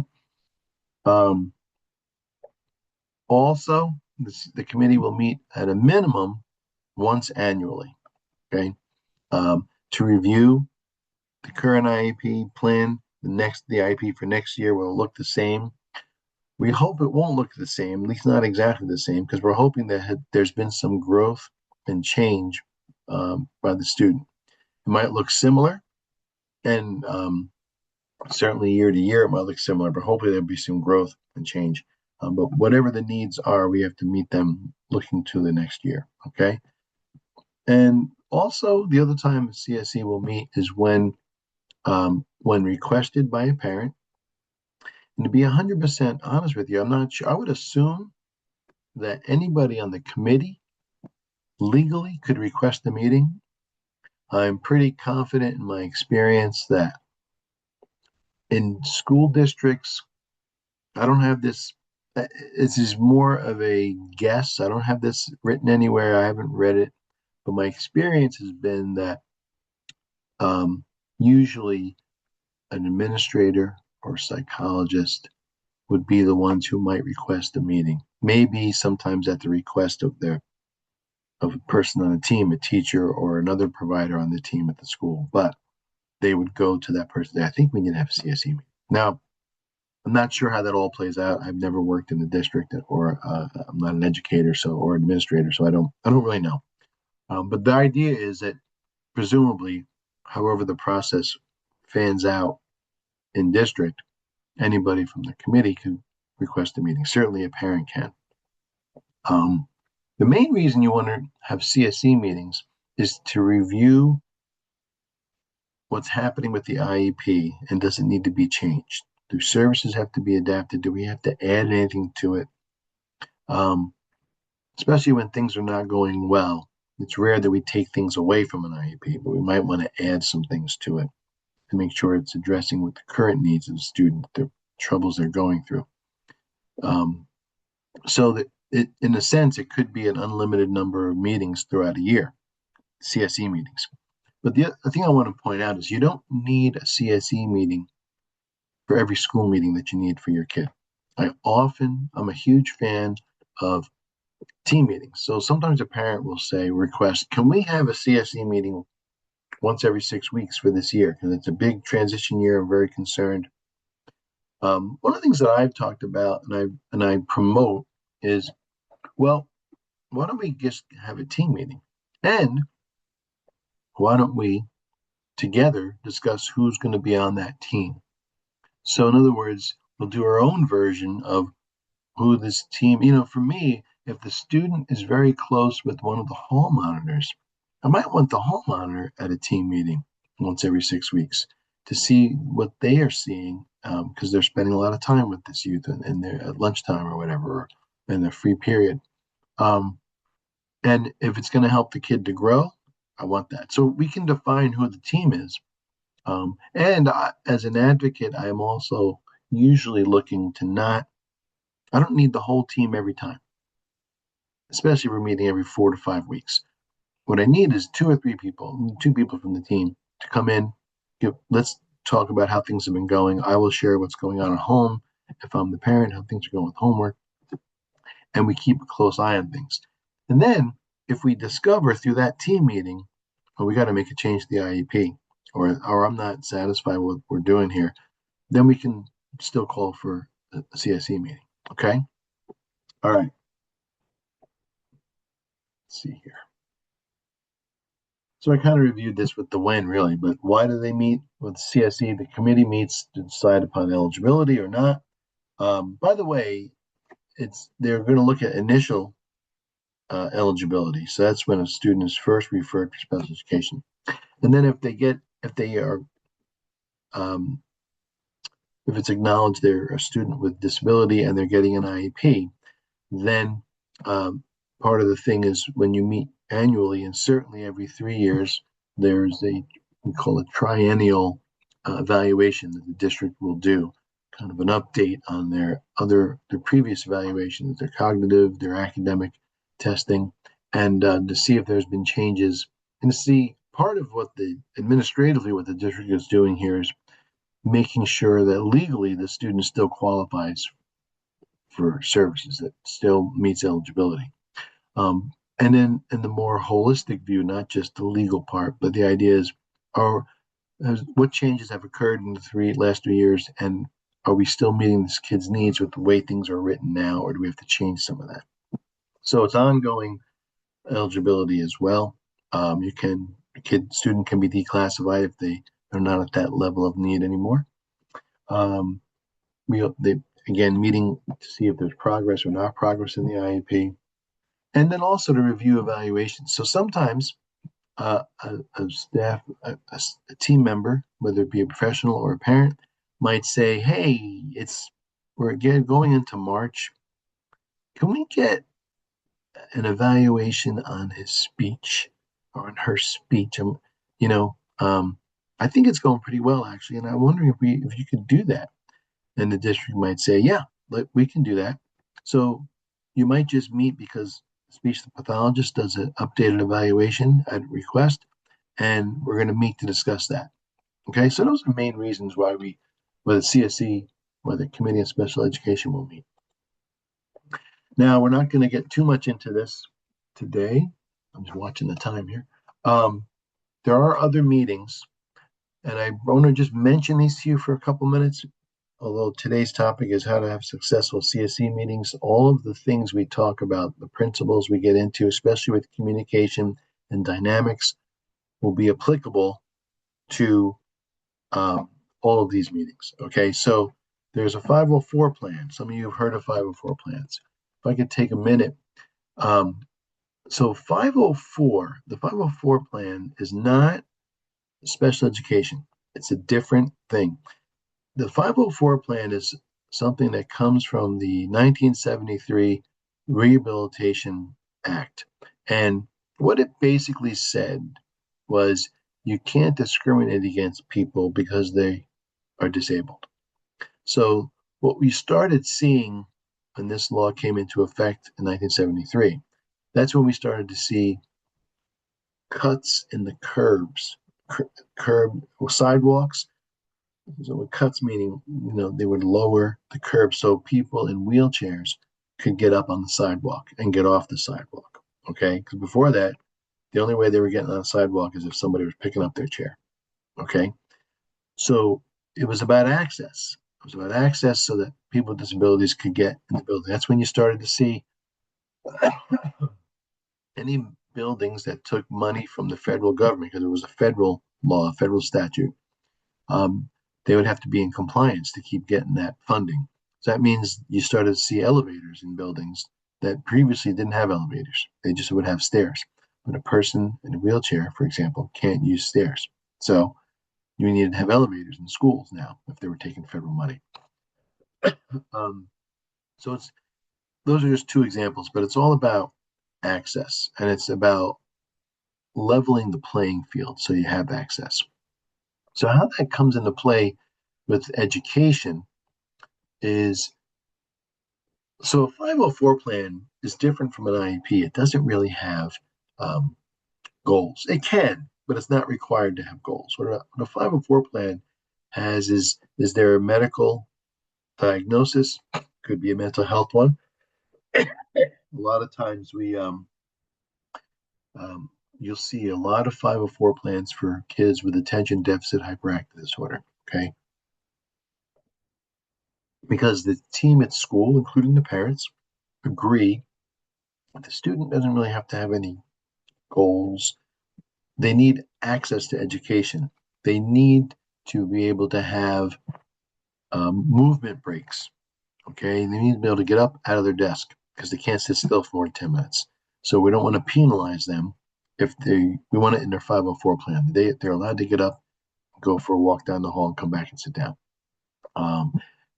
[SPEAKER 1] Also, the committee will meet at a minimum once annually. Okay. To review the current IEP plan. The IEP for next year will look the same. We hope it won't look the same, at least not exactly the same, because we're hoping that there's been some growth and change by the student. It might look similar, and certainly year to year it might look similar, but hopefully there'll be some growth and change. But whatever the needs are, we have to meet them looking to the next year. Okay. And also, the other time CSE will meet is when requested by a parent. And to be 100% honest with you, I'm not sure. I would assume that anybody on the committee legally could request a meeting. I'm pretty confident in my experience that in school districts, I don't have this. This is more of a guess. I don't have this written anywhere. I haven't read it, but my experience has been that usually an administrator or psychologist would be the ones who might request a meeting. Maybe sometimes at the request of a person on the team, a teacher or another provider on the team at the school, but they would go to that person. I think we need to have a CSE meeting. Now, I'm not sure how that all plays out. I've never worked in the district, or I'm not an educator, or administrator, so I don't really know. But the idea is that presumably, however the process fans out in district, anybody from the committee could request a meeting. Certainly, a parent can. The main reason you want to have CSE meetings is to review what's happening with the IEP and does it need to be changed? Do services have to be adapted? Do we have to add anything to it? Especially when things are not going well. It's rare that we take things away from an IEP, but we might want to add some things to it to make sure it's addressing what the current needs of the student, the troubles they're going through. So that in a sense, it could be an unlimited number of meetings throughout a year, CSE meetings. But the thing I want to point out is you don't need a CSE meeting for every school meeting that you need for your kid. I'm a huge fan of team meetings. So sometimes a parent will request, can we have a CSE meeting once every 6 weeks for this year? Because it's a big transition year. I'm very concerned. One of the things that I've talked about and I promote is, well, why don't we just have a team meeting? And why don't we together discuss who's going to be on that team? So in other words, we'll do our own version of who this team, for me, if the student is very close with one of the hall monitors, I might want the hall monitor at a team meeting once every 6 weeks to see what they are seeing, because they're spending a lot of time with this youth in their at lunchtime or whatever, or in their free period. And if it's going to help the kid to grow, I want that. So we can define who the team is. As an advocate, I am also usually looking to I don't need the whole team every time, especially if we're meeting every 4 to 5 weeks. What I need is 2 or 3 people, 2 people from the team to come in. Let's talk about how things have been going. I will share what's going on at home, if I'm the parent, how things are going with homework, and we keep a close eye on things. And then if we discover through that team meeting, oh, we got to make a change to the IEP, or I'm not satisfied with what we're doing here, then we can still call for a CSE meeting. Okay. All right. Let's see here. So I kind of reviewed this with the when, really, but why do they meet with CSE? The committee meets to decide upon eligibility or not. By the way, they're going to look at initial eligibility. So that's when a student is first referred for special education. And then um, if it's acknowledged they're a student with disability and they're getting an IEP, then part of the thing is when you meet annually, and certainly every 3 years, there's we call it triennial evaluation that the district will do, kind of an update on their previous evaluations, their cognitive, their academic testing, and to see if there's been changes, and to see part of what administratively what the district is doing here is making sure that legally the student still qualifies for services, that still meets eligibility. And then in the more holistic view, not just the legal part, but the idea is, what changes have occurred in the last 3 years, and are we still meeting this kid's needs with the way things are written now, or do we have to change some of that? So it's ongoing eligibility as well. Student can be declassified if they are not at that level of need anymore. They again meeting to see if there's progress or not progress in the IEP, and then also to review evaluations. So sometimes a staff, a team member, whether it be a professional or a parent, might say, "Hey, we're again going into March. Can we get an evaluation on his speech or on her speech? You know, um, I think it's going pretty well actually, and I'm wondering if you could do that." And the district might say, "Yeah, we can do that." So you might just meet because speech pathologist does an updated evaluation at request, and we're going to meet to discuss that. Okay, so those are the main reasons why whether CSE, whether Committee on Special Education will meet. Now, we're not going to get too much into this today. I'm just watching the time here. There are other meetings, and I want to just mention these to you for a couple minutes. Although today's topic is how to have successful CSE meetings, all of the things we talk about, the principles we get into, especially with communication and dynamics, will be applicable to all of these meetings. Okay, so there's a 504 plan. Some of you have heard of 504 plans. If I could take a minute. So 504, the 504 plan is not special education. It's a different thing. The 504 plan is something that comes from the 1973 Rehabilitation Act. And what it basically said was you can't discriminate against people because they are disabled. So what we started seeing when this law came into effect in 1973, that's when we started to see cuts in the sidewalks. So with cuts meaning, they would lower the curb so people in wheelchairs could get up on the sidewalk and get off the sidewalk. Okay, because before that, the only way they were getting on the sidewalk is if somebody was picking up their chair. Okay, so it was about access. It was about access so that people with disabilities could get in the building. That's when you started to see any buildings that took money from the federal government, because it was a federal law, a federal statute. They would have to be in compliance to keep getting that funding. So that means you started to see elevators in buildings that previously didn't have elevators. They just would have stairs. But a person in a wheelchair, for example, can't use stairs. So you needed to have elevators in schools now if they were taking federal money. So those are just two examples, but it's all about access, and it's about leveling the playing field so you have access. So how that comes into play with education is, so a 504 plan is different from an IEP. It doesn't really have goals. It can, but it's not required to have goals. What a 504 plan has is there a medical diagnosis, could be a mental health one. A lot of times um, you'll see a lot of 504 plans for kids with attention deficit hyperactive disorder. Okay, because the team at school, including the parents, agree the student doesn't really have to have any goals. They need access to education. They need to be able to have movement breaks. Okay, they need to be able to get up out of their desk because they can't sit still for more than 10 minutes. So we don't want to penalize them if we want it in their 504 plan. They're allowed to get up, go for a walk down the hall, and come back and sit down. um,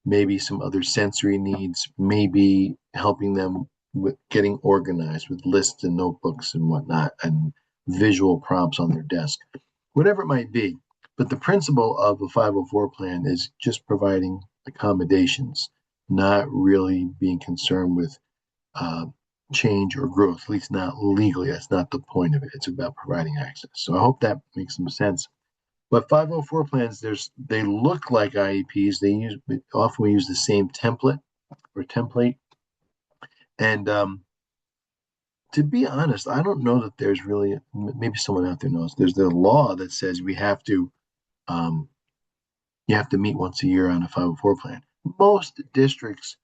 [SPEAKER 1] Maybe some other sensory needs, maybe helping them with getting organized with lists and notebooks and whatnot, and visual prompts on their desk, whatever it might be. But the principle of a 504 plan is just providing accommodations, not really being concerned with uh, change or growth, at least not legally. That's not the point of it. It's about providing access. So I hope that makes some sense. But 504 plans, they look like IEPs. Often we use the same template. And to be honest, I don't know that there's really, maybe someone out there knows. There's the law that says um, you have to meet once a year on a 504 plan. Most districts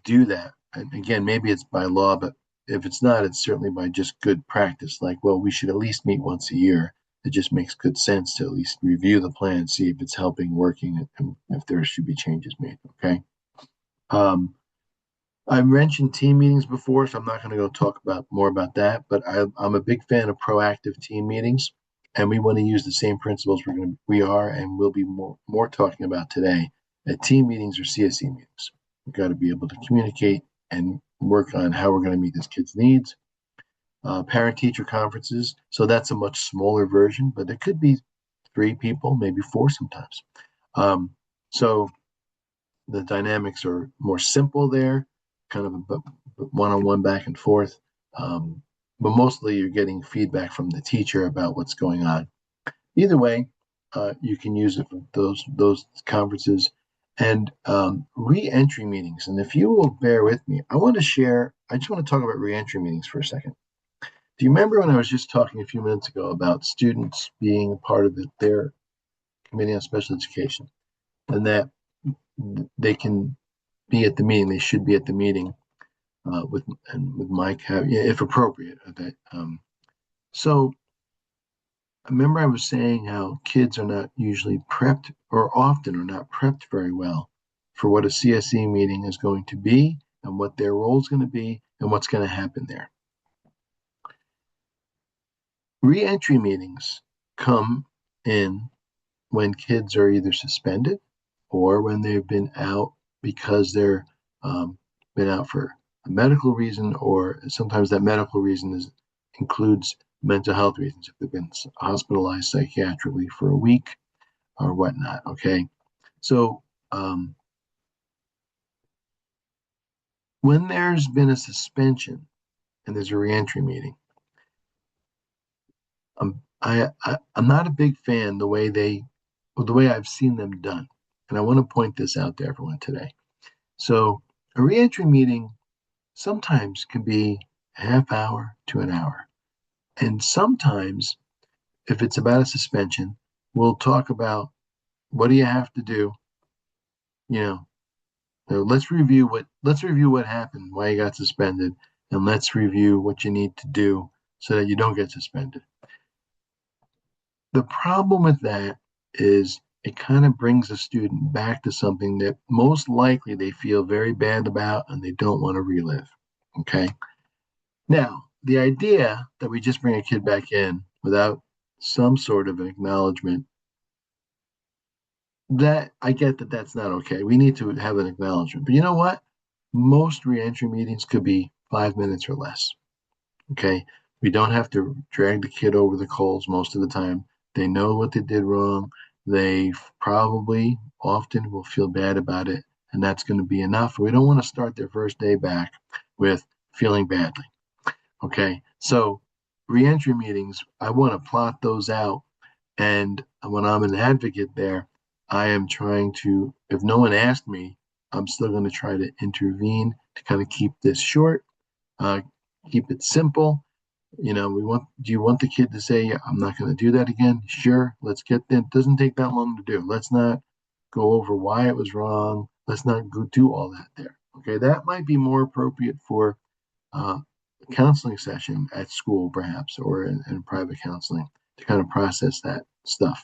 [SPEAKER 1] do that. And again, maybe it's by law, but if it's not, it's certainly by just good practice. Like, well, we should at least meet once a year. It just makes good sense to at least review the plan, see if it's helping, working, and if there should be changes made. Okay. Um, I mentioned team meetings before, so I'm not going to go talk about more about that. But I'm a big fan of proactive team meetings, and we want to use the same principles we are and will be more talking about today at team meetings or CSE meetings. We've got to be able to communicate and work on how we're going to meet this kid's needs. Parent teacher conferences, so that's a much smaller version, but it could be 3 people, maybe 4 sometimes. So the dynamics are more simple there, kind of a one-on-one back and forth. Um, but mostly you're getting feedback from the teacher about what's going on. Either way, you can use it for those conferences and re-entry meetings. And if you will bear with me, I just want to talk about re-entry meetings for a second. Do you remember when I was just talking a few minutes ago about students being a part of their committee on special education, and that they can be at the meeting, they should be at the meeting with Mike, if appropriate. Okay. So I remember I was saying how kids are not usually prepped, or often are not prepped very well for what a CSE meeting is going to be and what their role is going to be and what's going to happen there. Re-entry meetings come in when kids are either suspended or when they've been out because they're been out for a medical reason, or sometimes that medical reason includes mental health reasons, if they've been hospitalized psychiatrically for a week or whatnot. Okay, so when there's been a suspension and there's a reentry meeting, I'm not a big fan the way I've seen them done, and I want to point this out to everyone today. So a reentry meeting sometimes can be a half hour to an hour, and sometimes if it's about a suspension, we'll talk about what do you have to do. You know, let's review what happened, why you got suspended, and let's review what you need to do so that you don't get suspended. The problem with that is it kind of brings a student back to something that most likely they feel very bad about and they don't want to relive. Okay. Now, the idea that we just bring a kid back in without some sort of an acknowledgement, that I get that that's not okay. We need to have an acknowledgement. But you know what? Most reentry meetings could be 5 minutes or less. Okay. We don't have to drag the kid over the coals most of the time. They know what they did wrong. They probably often will feel bad about it, and that's going to be enough. We don't want to start their first day back with feeling badly. Okay. So reentry meetings, I want to plot those out. And when I'm an advocate there, I am trying to, if no one asked me, I'm still going to try to intervene to kind of keep this short, uh, keep it simple. Do you want the kid to say, yeah, I'm not going to do that again? Sure, let's get there. It doesn't take that long to do. Let's not go over why it was wrong. Let's not go do all that there. Okay, that might be more appropriate for a counseling session at school, perhaps, or in private counseling to kind of process that stuff.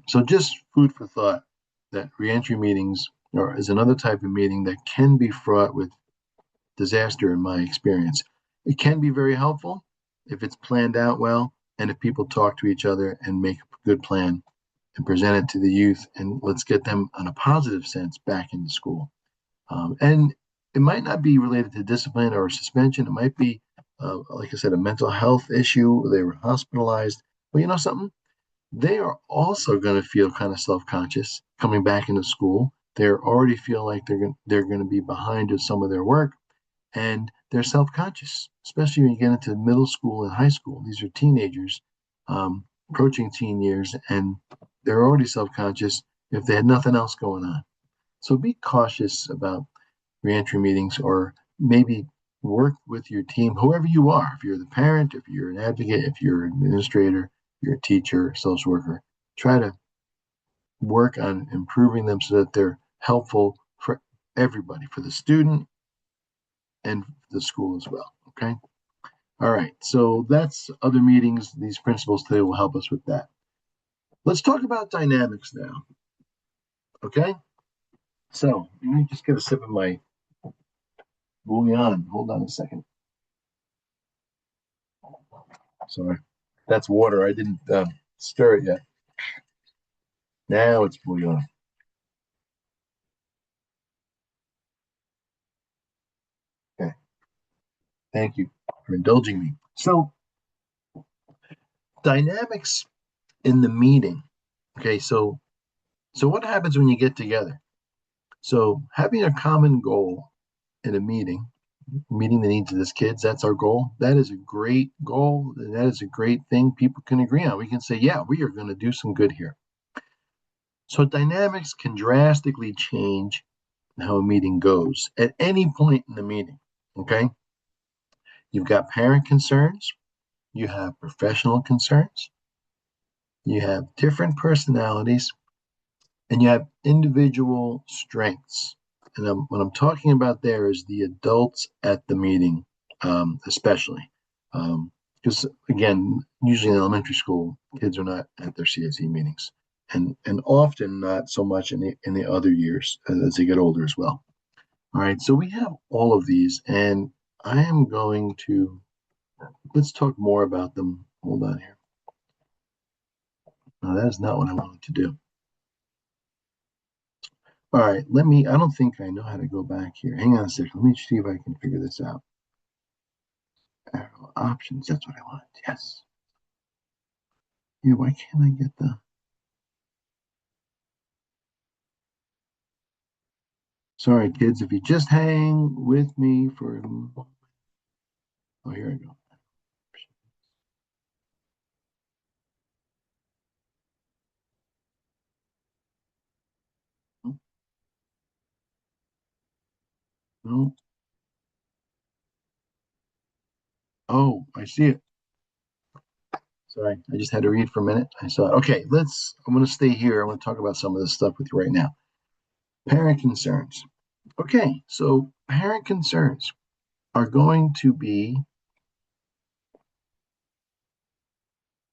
[SPEAKER 1] So just food for thought that reentry meetings or is another type of meeting that can be fraught with disaster in my experience. It can be very helpful if it's planned out well and if people talk to each other and make a good plan and present it to the youth and let's get them on a positive sense back into school. And it might not be related to discipline or suspension. It might be, like I said, a mental health issue. They were hospitalized. Well, you know something? They are also going to feel kind of self-conscious coming back into school. They already feel like they're going to be behind with some of their work, and they're self-conscious, especially when you get into middle school and high school. These are teenagers approaching teen years, and they're already self-conscious if they had nothing else going on. So be cautious about reentry meetings, or maybe work with your team, whoever you are. If you're the parent, if you're an advocate, if you're an administrator, you're a teacher, social worker, try to work on improving them so that they're helpful for everybody, for the student and the school as well. Okay. All right. So that's other meetings. These principles today will help us with that. Let's talk about dynamics now. Okay. So let me just get a sip of my bouillon. Hold on a second. Sorry. That's water. I didn't stir it yet. Now it's bouillon. Okay. Thank you for indulging me. So, dynamics in the meeting. Okay. So what happens when you get together? So, having a common goal in a meeting, meeting the needs of this kids, that's our goal. That is a great goal. That is a great thing people can agree on. We can say, yeah, we are going to do some good here. So, dynamics can drastically change how a meeting goes at any point in the meeting. Okay. You've got parent concerns, you have professional concerns, you have different personalities, and you have individual strengths. And what I'm talking about there is the adults at the meeting, especially. Because again, usually in elementary school, kids are not at their CSE meetings, and often not so much in the other years as they get older as well. All right, so we have all of these, and I am going to let's talk more about them. Hold on here. No, that is not what I wanted to do. All right, I don't think I know how to go back here. Hang on a second. Let me see if I can figure this out. Arrow options, that's what I want. Yes. Yeah, why can't I get the. Sorry, kids, if you just hang with me for. Oh, here I go. No. Oh, I see it. Sorry, I just had to read for a minute. I saw it. Okay, I'm going to stay here. I want to talk about some of this stuff with you right now. Parent concerns. Okay, so parent concerns are going to be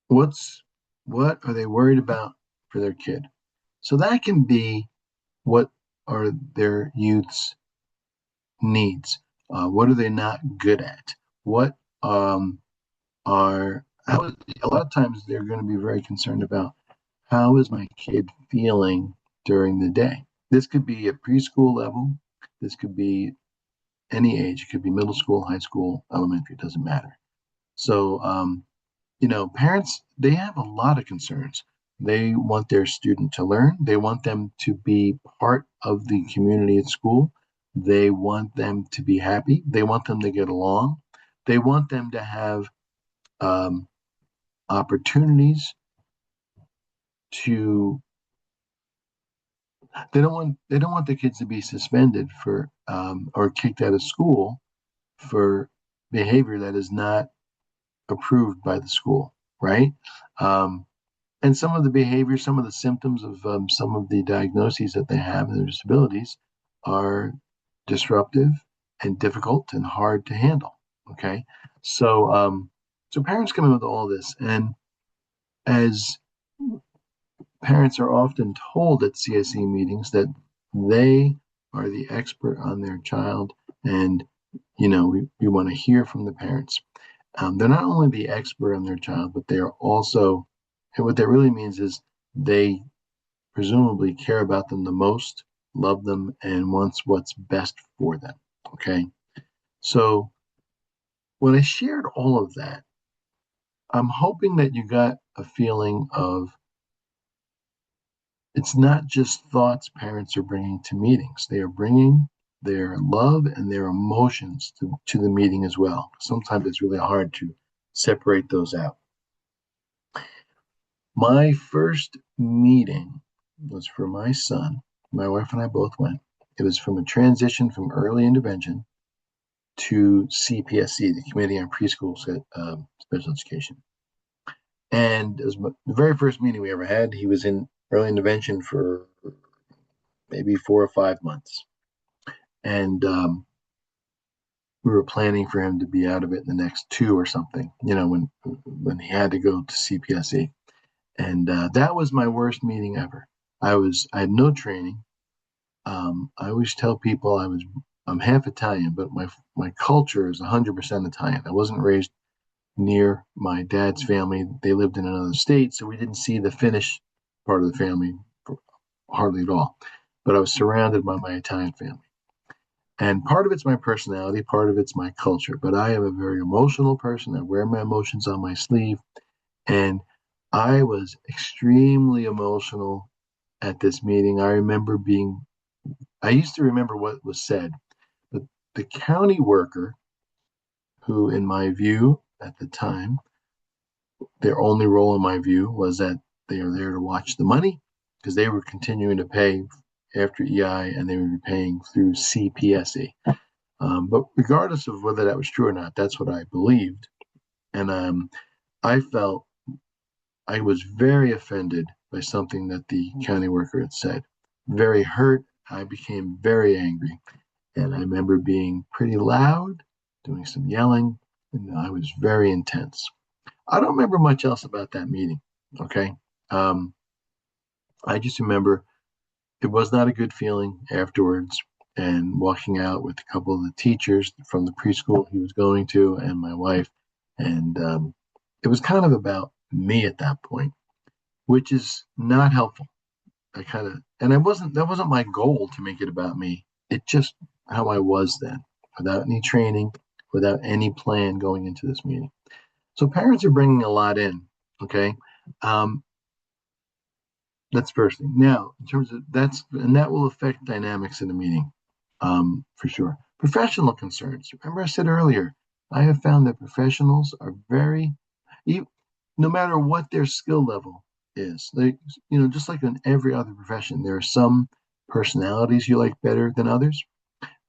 [SPEAKER 1] what's what are they worried about for their kid? So that can be what are their youth's needs? What are they not good at? What are how, a lot of times they're going to be very concerned about how is my kid feeling during the day? This could be at preschool level. This could be any age. It could be middle school, high school, elementary. It doesn't matter. So parents, they have a lot of concerns. They want their student to learn. They want them to be part of the community at school. They want them to be happy. They want them to get along. They want them to have um, opportunities to they don't want the kids to be suspended for or kicked out of school for behavior that is not approved by the school, right? Um, and some of the behavior, some of the symptoms of some of the diagnoses that they have and their disabilities are disruptive and difficult and hard to handle. Okay, so parents come in with all this, and as parents are often told at CSE meetings that they are the expert on their child, and we want to hear from the parents. They're not only the expert on their child, but they are also, what that really means is they presumably care about them the most, love them, and wants what's best for them. Okay. So when I shared all of that, I'm hoping that you got a feeling of it's not just thoughts parents are bringing to meetings. They are bringing their love and their emotions to the meeting as well. Sometimes it's really hard to separate those out. My first meeting was for my son. My wife and I both went. It was from a transition from early intervention to CPSE, the Committee on Preschool Special Education. And it was the very first meeting we ever had. He was in early intervention for maybe 4 or 5 months. And we were planning for him to be out of it in the next 2 or something, when he had to go to CPSE. And that was my worst meeting ever. I had no training. I always tell people I'm half Italian, but my culture is 100% Italian. I wasn't raised near my dad's family. They lived in another state, so we didn't see the Finnish part of the family hardly at all. But I was surrounded by my Italian family. And part of it's my personality, part of it's my culture. But I am a very emotional person. I wear my emotions on my sleeve. And I was extremely emotional at this meeting. I used to remember what was said, but the county worker, who, in my view at the time, their only role in my view was that they are there to watch the money because they were continuing to pay after EI and they would be paying through CPSE. But regardless of whether that was true or not, that's what I believed. And I felt I was very offended by something that the county worker had said. Very hurt. I became very angry. And I remember being pretty loud, doing some yelling, and I was very intense. I don't remember much else about that meeting. Okay. Um, I just remember it was not a good feeling afterwards, and walking out with a couple of the teachers from the preschool he was going to and my wife. And it was kind of about me at that point, which is not helpful. And that wasn't my goal to make it about me. It just how I was then, without any training, without any plan going into this meeting. So parents are bringing a lot in. Okay. Um, that's first thing. Now, in terms of that will affect dynamics in the meeting, for sure. Professional concerns. Remember, I said earlier, I have found that professionals are no matter what their skill level is, just like in every other profession, there are some personalities you like better than others.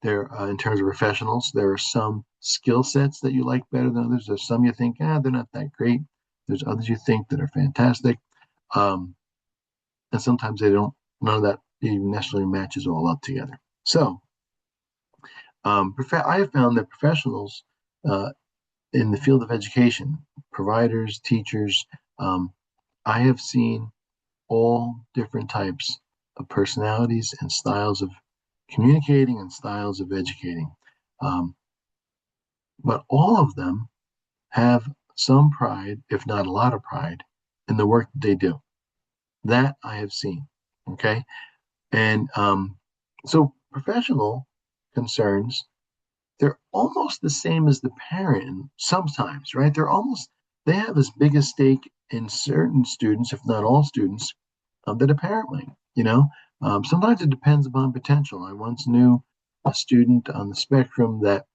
[SPEAKER 1] In terms of professionals, there are some skill sets that you like better than others. There's some you think, they're not that great. There's others you think that are fantastic. Um, and sometimes none of that even necessarily matches all up together. So I have found that professionals uh, in the field of education, providers, teachers, um, I have seen all different types of personalities and styles of communicating and styles of educating. Um, but all of them have some pride, if not a lot of pride, in the work that they do. That I have seen. Okay. And so professional concerns, they're almost the same as the parent sometimes, right? They have as big a stake in certain students, if not all students, that a parent might, sometimes it depends upon potential. I once knew a student on the spectrum that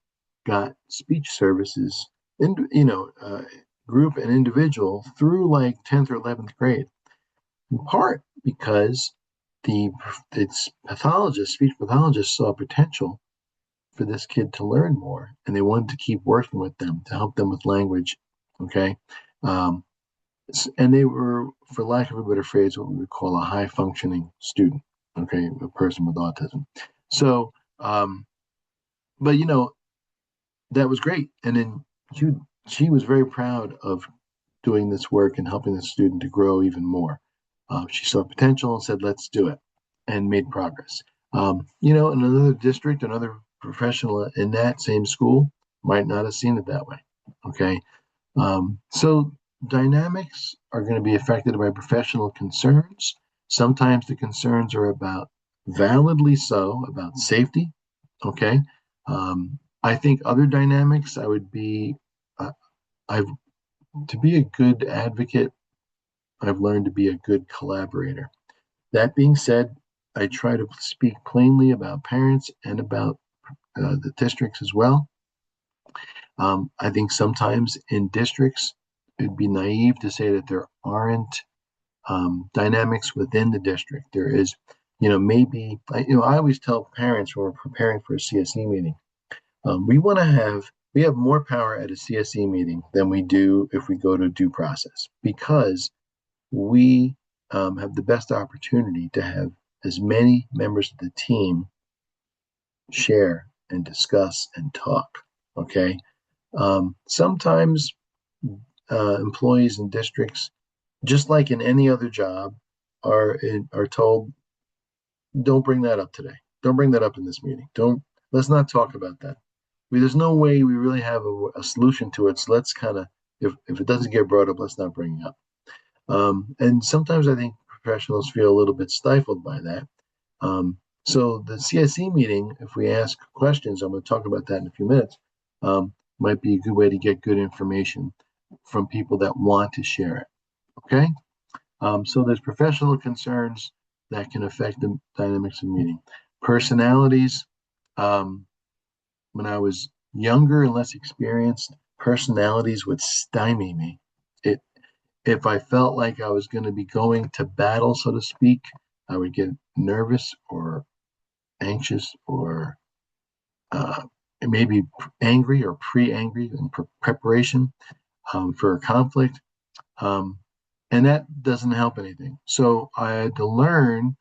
[SPEAKER 1] got speech services, in, group and individual through like 10th or 11th grade, in part because the it's pathologists, speech pathologists saw potential for this kid to learn more, and they wanted to keep working with them to help them with language. Okay, um, and they were, for lack of a better phrase, what we would call a high functioning student. Okay, a person with autism. So, but that was great, and then she she was very proud of doing this work and helping the student to grow even more. She saw potential and said, let's do it, and made progress. In another district, another professional in that same school might not have seen it that way. Okay. So dynamics are going to be affected by professional concerns. Sometimes the concerns are about, validly so, about safety. Okay. I think other dynamics, I would be, uh, I've to be a good advocate, I've learned to be a good collaborator. That being said, I try to speak plainly about parents and about the districts as well. I think sometimes in districts, it'd be naive to say that there aren't dynamics within the district. There is, maybe, I always tell parents when we're preparing for a CSE meeting, we have more power at a CSE meeting than we do if we go to due process, because we have the best opportunity to have as many members of the team share and discuss and talk. Okay. Sometimes employees in districts, just like in any other job, are told, "Don't bring that up today. Don't bring that up in this meeting. Don't Let's not talk about that." There's no way we really have a solution to it. So let's kind of, if it doesn't get brought up, let's not bring it up. And sometimes I think professionals feel a little bit stifled by that. So the CSE meeting, if we ask questions, I'm going to talk about that in a few minutes, might be a good way to get good information from people that want to share it. Okay? So there's professional concerns that can affect the dynamics of meeting. Personalities, when I was younger and less experienced, personalities would stymie me. It If I felt like I was going to be going to battle, so to speak, I would get nervous or anxious or maybe angry or pre-angry in preparation for a conflict. Um, and that doesn't help anything. So I had to learn,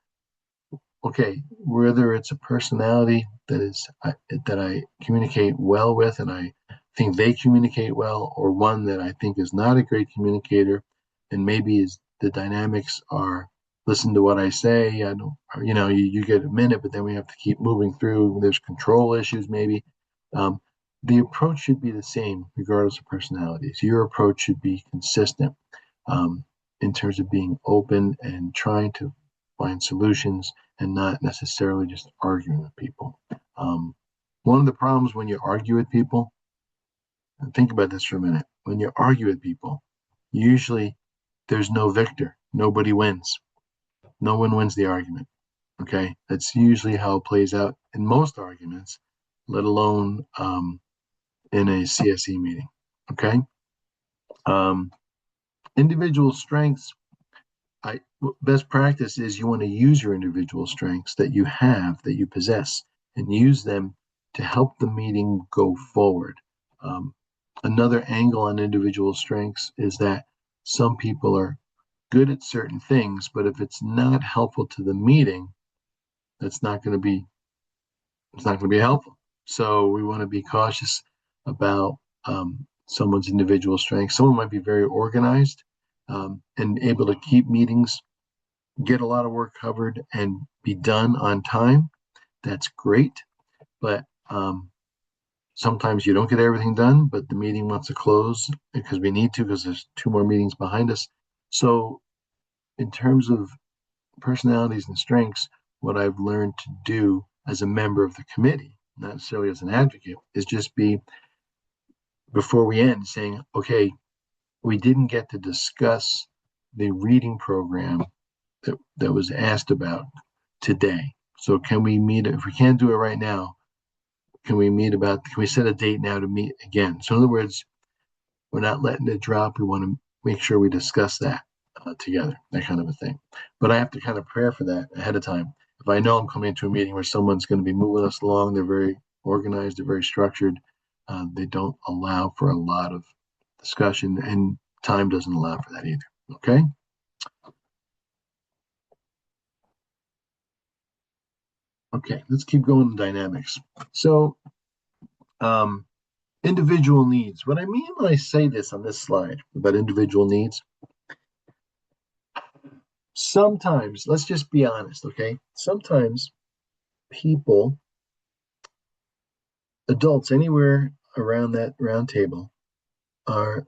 [SPEAKER 1] okay, whether it's a personality that I communicate well with and I think they communicate well, or one that I think is not a great communicator, and maybe is the dynamics are, listen to what I say. I don't, you get a minute, but then we have to keep moving through. There's control issues, maybe. Um, the approach should be the same regardless of personalities. Your approach should be consistent um, in terms of being open and trying to find solutions and not necessarily just arguing with people. One of the problems when you argue with people, and think about this for a minute, when you argue with people, usually there's no victor. Nobody wins. No one wins the argument. Okay. That's usually how it plays out in most arguments, let alone in a CSE meeting. Okay. Um, Individual strengths. Best practice is you want to use your individual strengths that you have, that you possess, and use them to help the meeting go forward. Another angle on individual strengths is that some people are good at certain things, but if it's not helpful to the meeting, that's not going to be it's not going to be helpful. So we want to be cautious about someone's individual strengths. Someone might be very organized and able to keep meetings, get a lot of work covered, and be done on time. That's great, but sometimes you don't get everything done, but the meeting wants to close because we need to, because there's two more meetings behind us. So in terms of personalities and strengths, what I've learned to do as a member of the committee, not necessarily as an advocate, is just be, before we end, saying, okay, we didn't get to discuss the reading program that was asked about today. So can we meet? If we can't do it right now, can we set a date now to meet again? So in other words, we're not letting it drop. We want to make sure we discuss that. together, that kind of a thing. But I have to kind of prepare for that ahead of time. If I know I'm coming to a meeting where someone's going to be moving us along, they're very organized, they're very structured. They don't allow for a lot of discussion, and time doesn't allow for that either. Okay. Okay, let's keep going in dynamics. So, um, individual needs. What I mean when I say this on this slide about individual needs, sometimes, let's just be honest, okay? Sometimes people, adults anywhere around that round table, are,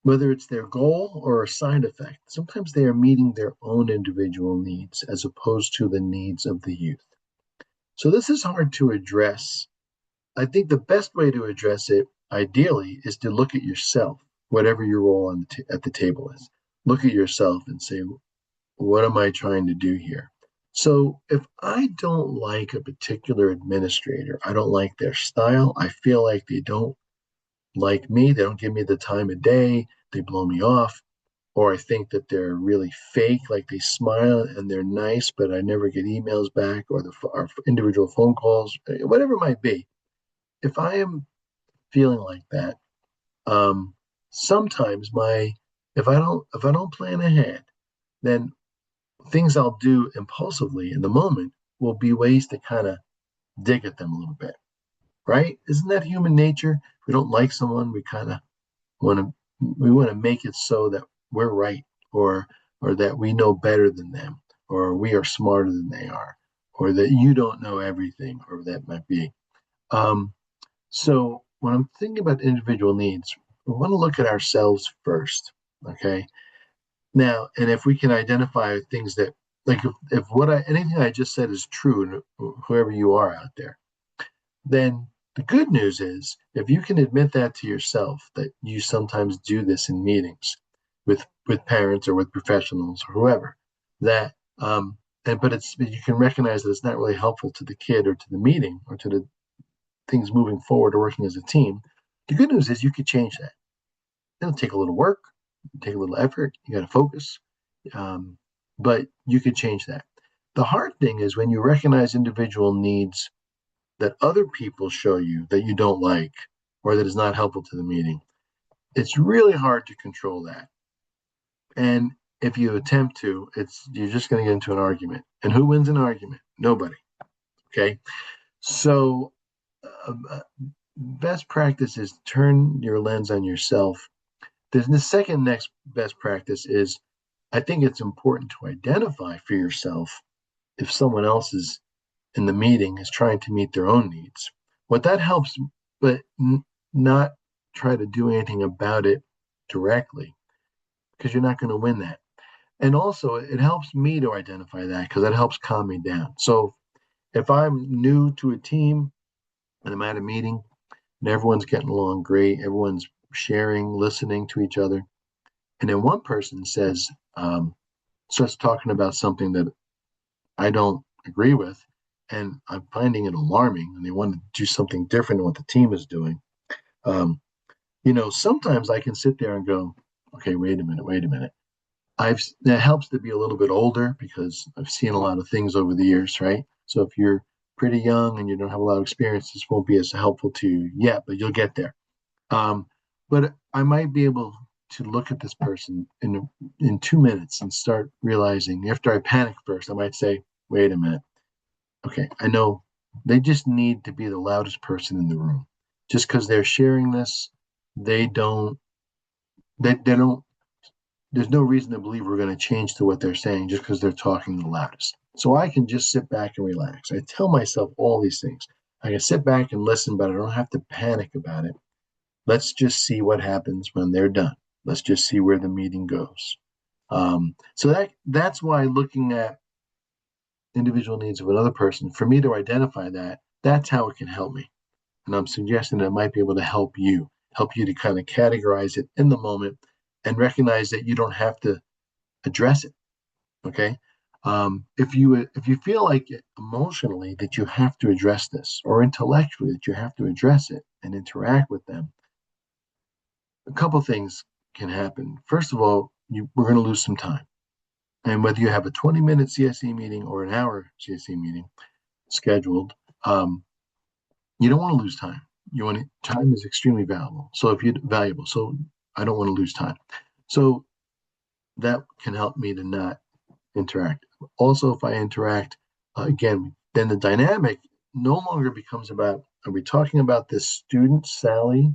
[SPEAKER 1] whether it's their goal or a side effect, sometimes they are meeting their own individual needs as opposed to the needs of the youth. So this is hard to address. I think the best way to address it, ideally, is to look at yourself, whatever your role at the table is. Look at yourself and say, what am I trying to do here? So if I don't like a particular administrator, I don't like their style, I feel like they don't like me, they don't give me the time of day, they blow me off, or I think that they're really fake, like they smile and they're nice, but I never get emails back or or individual phone calls, whatever it might be. If I am feeling like that, um, sometimes my if I don't plan ahead, then things I'll do impulsively in the moment will be ways to kind of dig at them a little bit, right? Isn't that human nature? If we don't like someone, want to we want to make it so that we're right, or that we know better than them, or we are smarter than they are, or that you don't know everything, or that might be. Um, so when I'm thinking about individual needs, we want to look at ourselves first, okay? Now, and if we can identify things that, like, if anything I just said is true, whoever you are out there, then the good news is if you can admit that to yourself, that you sometimes do this in meetings with parents or with professionals or whoever, that but you can recognize that it's not really helpful to the kid or to the meeting or to the things moving forward or working as a team. The good news is you could change that. It'll take a little work, take a little effort. You got to focus, um, but you could change that. The hard thing is when you recognize individual needs that other people show you that you don't like or that is not helpful to the meeting. It's really hard to control that. And if you attempt to, you're just going to get into an argument. And who wins an argument? Nobody. Okay. So, best practice is turn your lens on yourself. The second next best practice is I think it's important to identify for yourself if someone else is in the meeting is trying to meet their own needs. What that helps, but not try to do anything about it directly, because you're not going to win that. And also, it helps me to identify that because that helps calm me down. So if I'm new to a team and I'm at a meeting and everyone's getting along great, everyone's sharing, listening to each other, and then one person starts talking about something that I don't agree with, and I'm finding it alarming, and they want to do something different than what the team is doing. Um, sometimes I can sit there and go, okay, wait a minute. That helps to be a little bit older because I've seen a lot of things over the years, right? So if you're pretty young and you don't have a lot of experience, this won't be as helpful to you yet, but you'll get there. But I might be able to look at this person in 2 minutes and start realizing. After I panic first, I might say, "Wait a minute. Okay, I know they just need to be the loudest person in the room. Just because they're sharing this, they don't. They don't. There's no reason to believe we're going to change to what they're saying just because they're talking the loudest. So I can just sit back and relax. I tell myself all these things. I can sit back and listen, but I don't have to panic about it. Let's just see what happens when they're done. Let's just see where the meeting goes. So that's why looking at individual needs of another person, for me to identify that, that's how it can help me. And I'm suggesting that it might be able to help you to kind of categorize it in the moment and recognize that you don't have to address it. Okay. If you feel like emotionally that you have to address this or intellectually that you have to address it and interact with them, a couple things can happen. First of all, we're going to lose some time. And whether you have a 20-minute CSE meeting or an hour CSE meeting scheduled, you don't want to lose time. Time is extremely valuable. So I don't want to lose time. So that can help me to not interact. Also, if I interact, again, then the dynamic no longer becomes about, are we talking about this student, Sally,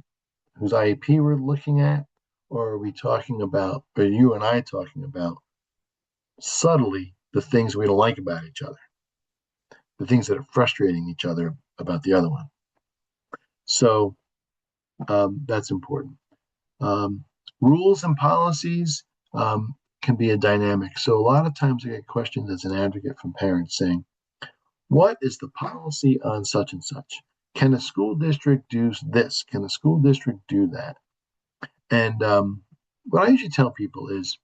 [SPEAKER 1] whose IEP we're looking at, or are we talking about, or you and I talking about subtly the things we don't like about each other, the things that are frustrating each other about the other one. So that's important. Rules and policies can be a dynamic. So a lot of times I get questions as an advocate from parents saying, what is the policy on such and such? Can a school district do this? Can a school district do that? And what I usually tell people is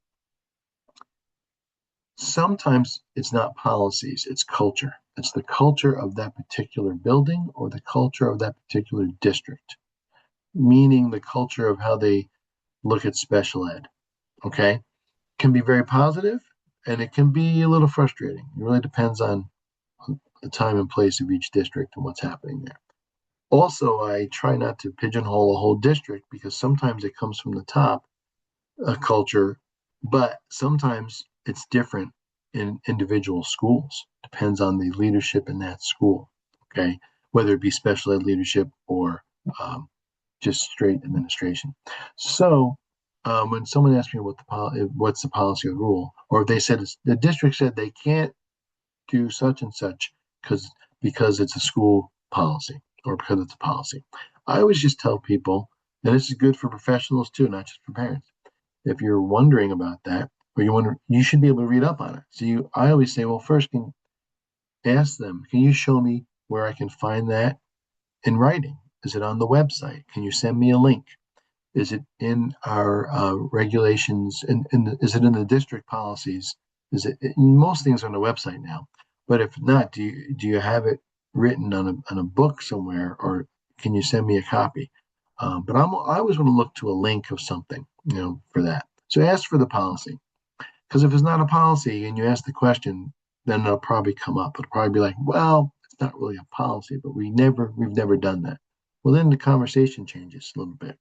[SPEAKER 1] sometimes it's not policies, it's culture. It's the culture of that particular building or the culture of that particular district, meaning the culture of how they look at special ed. Okay? Can be very positive and it can be a little frustrating. It really depends on the time and place of each district and what's happening there. Also, I try not to pigeonhole a whole district because sometimes it comes from the top, a culture, but sometimes it's different in individual schools. Depends on the leadership in that school, okay? Whether it be special ed leadership or just straight administration. So when someone asks me what's the policy or rule, or if they said the district said they can't do such and such because it's a school policy or because it's a policy. I always just tell people, and this is good for professionals too, not just for parents. If you're wondering about that, or you should be able to read up on it. So I always say, well, first, ask them, can you show me where I can find that in writing? Is it on the website? Can you send me a link? Is it in our regulations? Is it in the district policies? Most things are on the website now, but if not, do you have it written on a book somewhere, or can you send me a copy? But I always want to look to a link of something, for that. So ask for the policy, because if it's not a policy and you ask the question, then it'll probably come up. It'll probably be like, well, it's not really a policy, but we've never done that. Well, then the conversation changes a little bit.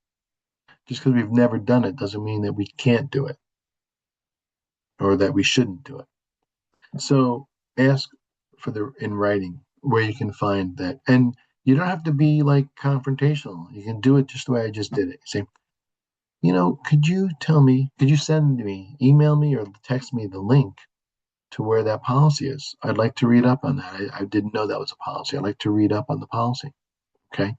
[SPEAKER 1] Just because we've never done it doesn't mean that we can't do it or that we shouldn't do it. So ask in writing where you can find that. And you don't have to be like confrontational. You can do it just the way I just did it. Say, could you send me, email me or text me the link to where that policy is? I'd like to read up on that. I didn't know that was a policy. I'd like to read up on the policy. Okay.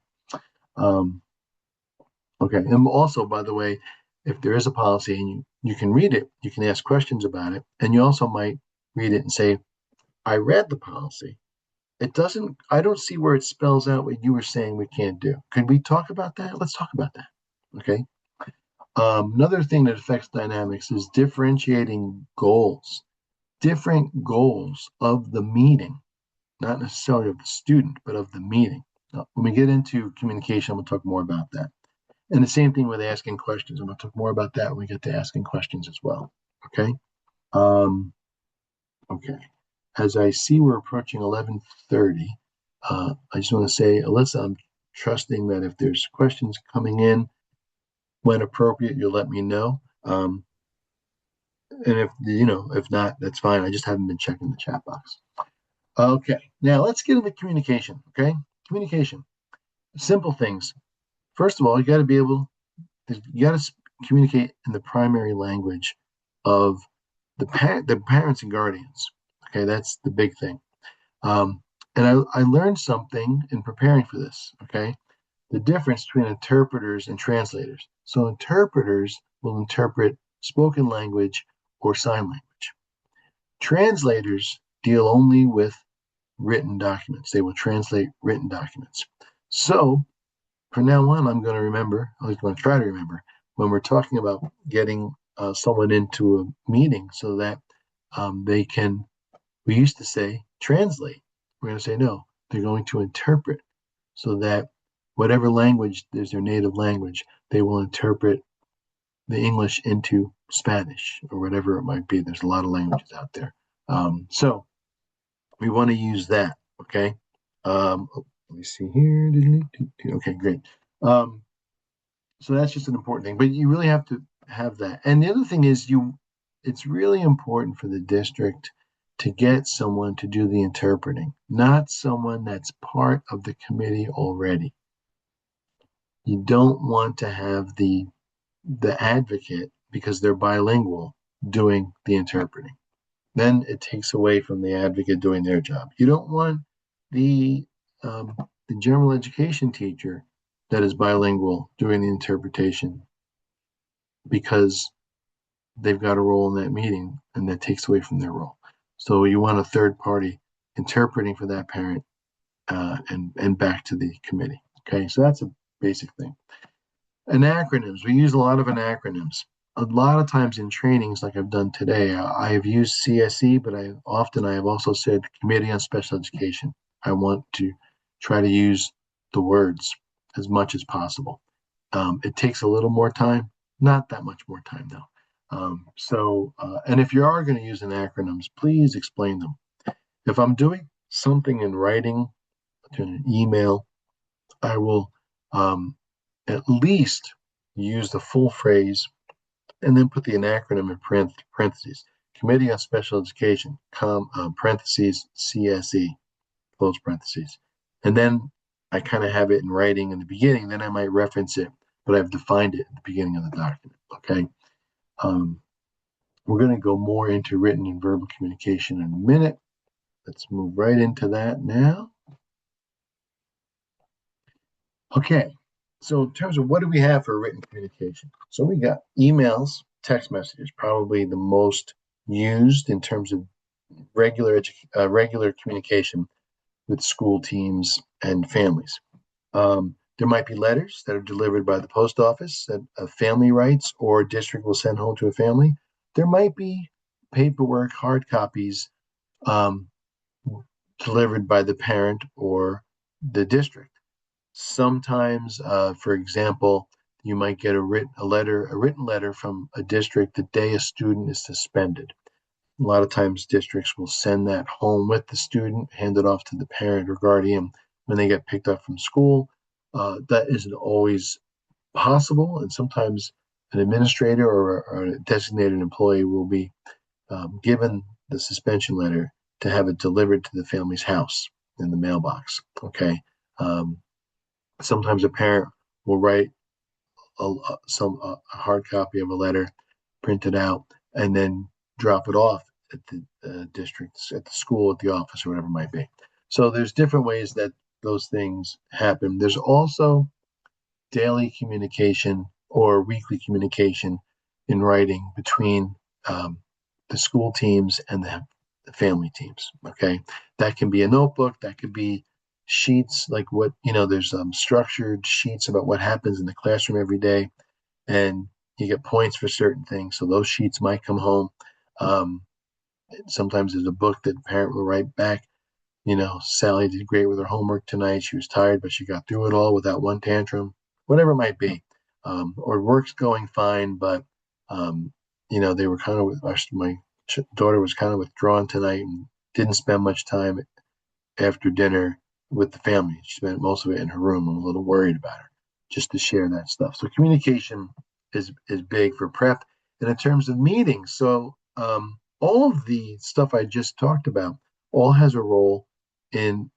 [SPEAKER 1] Okay. And also, by the way, if there is a policy and you can read it, you can ask questions about it. And you also might read it and say, I read the policy. I don't see where it spells out what you were saying we can't do. Could we talk about that? Let's talk about that. Okay. Another thing that affects dynamics is differentiating goals. Different goals of the meeting, not necessarily of the student, but of the meeting. Now, when we get into communication, I'm going to talk more about that. And the same thing with asking questions. I'm going to talk more about that when we get to asking questions as well. Okay. Okay. As I see we're approaching 11:30, I just want to say, Alyssa, I'm trusting that if there's questions coming in, when appropriate, you'll let me know. And if not, that's fine. I just haven't been checking the chat box. Okay. Now let's get into communication. Okay. Communication. Simple things. First of all, you got to communicate in the primary language of the parents and guardians. Okay, that's the big thing. And I learned something in preparing for this. Okay, the difference between interpreters and translators. So interpreters will interpret spoken language or sign language. Translators deal only with written documents. They will translate written documents. So from now on, I'm going to remember, at least I'm going to try to remember, when we're talking about getting someone into a meeting so that we used to say translate. We're going to say no, they're going to interpret so that whatever language is their native language, they will interpret the English into Spanish or whatever it might be. There's a lot of languages out there. So we want to use that. Okay. Let me see here. Okay, great. Um, so that's just an important thing, but you really have to have that. And the other thing is it's really important for the district to get someone to do the interpreting, not someone that's part of the committee already. You don't want to have the advocate because they're bilingual doing the interpreting. Then it takes away from the advocate doing their job. You don't want the um, the general education teacher that is bilingual doing the interpretation because they've got a role in that meeting and that takes away from their role. So you want a third party interpreting for that parent and back to the committee. Okay, so that's a basic thing. And acronyms, we use a lot of acronyms. A lot of times in trainings like I've done today, I have used CSE, but I have also said Committee on Special Education. I want to try to use the words as much as possible. It takes a little more time, not that much more time though. And if you are going to use an acronyms, please explain them. If I'm doing something in writing, to an email, I will um, at least use the full phrase and then put the acronym in parentheses. Committee on Special Education, parentheses, CSE, close parentheses. And then I kind of have it in writing in the beginning, then I might reference it, but I've defined it at the beginning of the document, okay? We're going to go more into written and verbal communication in a minute. Let's move right into that now. Okay, so in terms of what do we have for written communication? So we got emails, text messages, probably the most used in terms of regular communication with school teams and families. There might be letters that are delivered by the post office that a family writes or a district will send home to a family. There might be paperwork, hard copies um, delivered by the parent or the district. Sometimes, for example, you might get a written letter from a district the day a student is suspended. A lot of times districts will send that home with the student, hand it off to the parent or guardian when they get picked up from school. That isn't always possible, and sometimes an administrator or a designated employee will be given the suspension letter to have it delivered to the family's house in the mailbox. Okay. Sometimes a parent will write a hard copy of a letter, print it out, and then drop it off at the districts, at the school, at the office, or whatever it might be. So there's different ways that those things happen. There's also daily communication or weekly communication in writing between the school teams and the family teams. Okay, that can be a notebook, that could be sheets like there's structured sheets about what happens in the classroom every day, and you get points for certain things. So those sheets might come home. Um, Sometimes there's a book that the parent will write back. Sally did great with her homework tonight. She was tired, but she got through it all without one tantrum, whatever it might be. Or work's going fine, but, they were kind of, my daughter was kind of withdrawn tonight and didn't spend much time after dinner with the family. She spent most of it in her room. I'm a little worried about her, just to share that stuff. So communication is big for prep. And in terms of meetings, so all of the stuff I just talked about all has a role in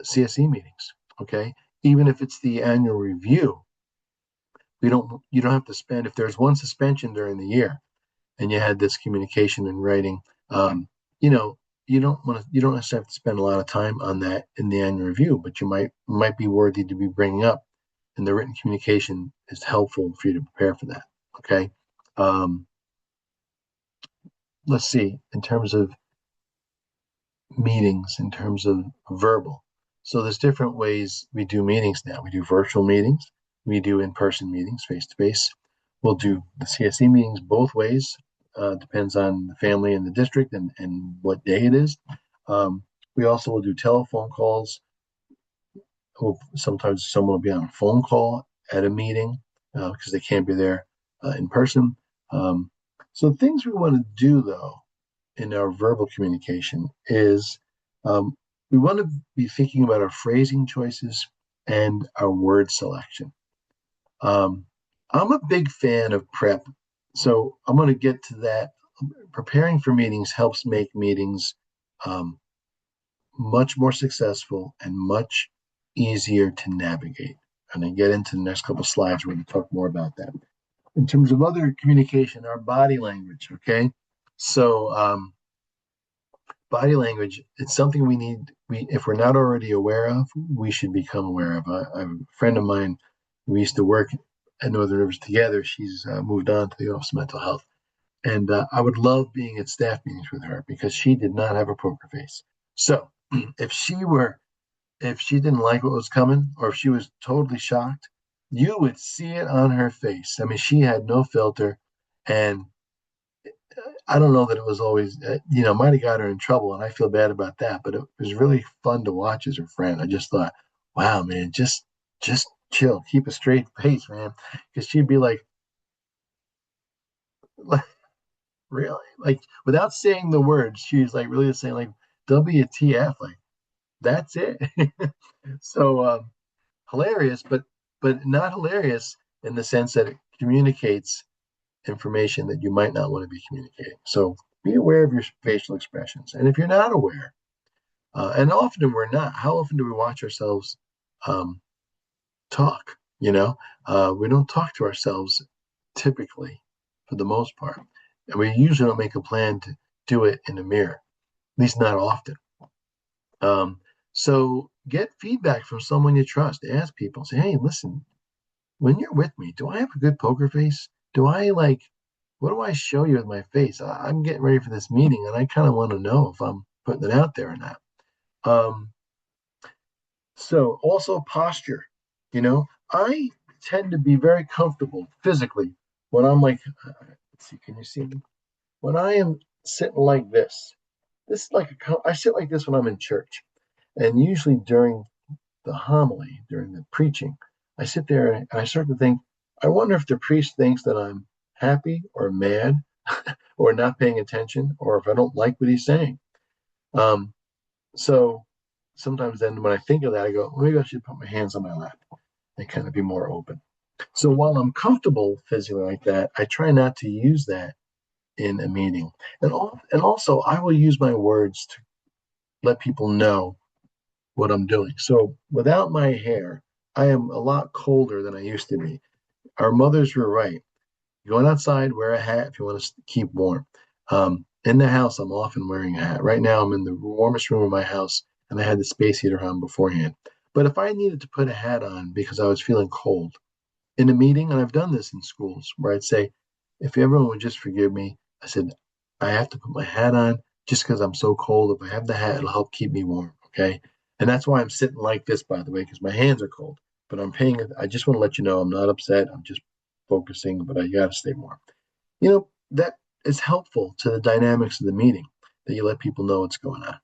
[SPEAKER 1] CSE meetings. Okay, even if it's the annual review, you don't have to spend, if there's one suspension during the year and you had this communication in writing, you know, you don't necessarily have to spend a lot of time on that in the annual review, but you might be worthy to be bringing up, and the written communication is helpful for you to prepare for that. Okay. Um, let's see, in terms of meetings, in terms of verbal. So there's different ways we do meetings now. We do virtual meetings, we do in-person meetings, face-to-face. We'll do the CSE meetings both ways. Depends on the family and the district and what day it is. We also will do telephone calls. Sometimes someone will be on a phone call at a meeting because they can't be there in person. Um, So things we want to do though in our verbal communication is um, we want to be thinking about our phrasing choices and our word selection. Um, I'm a big fan of prep, so I'm going to get to that. Preparing for meetings helps make meetings um, much more successful and much easier to navigate. And I get into the next couple of slides where we talk more about that. In terms of other communication, our body language, okay? So body language, it's something we need, if we're not already aware of, we should become aware of. A friend of mine, we used to work at Northern Rivers together. She's moved on to the Office of Mental Health. And I would love being at staff meetings with her because she did not have a poker face. So if she were, if she didn't like what was coming or if she was totally shocked, you would see it on her face. I mean, she had no filter. And I don't know that it was always, might have got her in trouble, and I feel bad about that. But it was really fun to watch as her friend. I just thought, wow, man, just chill, keep a straight face, man, because she'd be like, really, like without saying the words, she's like really saying like WTF, like that's it. So hilarious, but not hilarious in the sense that it communicates information that you might not want to be communicating. So be aware of your facial expressions. And if you're not aware, and often we're not, how often do we watch ourselves um, talk? We don't talk to ourselves typically for the most part. And we usually don't make a plan to do it in a mirror, at least not often. Um, so get feedback from someone you trust. Ask people, say, hey, listen, when you're with me, do I have a good poker face? Do I like, what do I show you with my face? I'm getting ready for this meeting and I kind of want to know if I'm putting it out there or not. Um, so also posture, I tend to be very comfortable physically when I'm like, let's see, can you see me? When I am sitting like this is like I sit like this when I'm in church. And usually during the homily, during the preaching, I sit there and I start to think, I wonder if the priest thinks that I'm happy or mad or not paying attention or if I don't like what he's saying. Um, so sometimes then when I think of that, I go, well, maybe I should put my hands on my lap and kind of be more open. So while I'm comfortable physically like that, I try not to use that in a meeting. And also, I will use my words to let people know what I'm doing. So without my hair, I am a lot colder than I used to be. Our mothers were right. Going outside, wear a hat if you want to keep warm. In the house, I'm often wearing a hat. Right now, I'm in the warmest room of my house, and I had the space heater on beforehand. But if I needed to put a hat on because I was feeling cold in a meeting, and I've done this in schools where I'd say, if everyone would just forgive me, I said, I have to put my hat on just because I'm so cold. If I have the hat, it'll help keep me warm. Okay. And that's why I'm sitting like this, by the way, because my hands are cold. But I'm paying it. I just want to let you know I'm not upset. I'm just focusing, but I got to stay warm. That is helpful to the dynamics of the meeting that you let people know what's going on.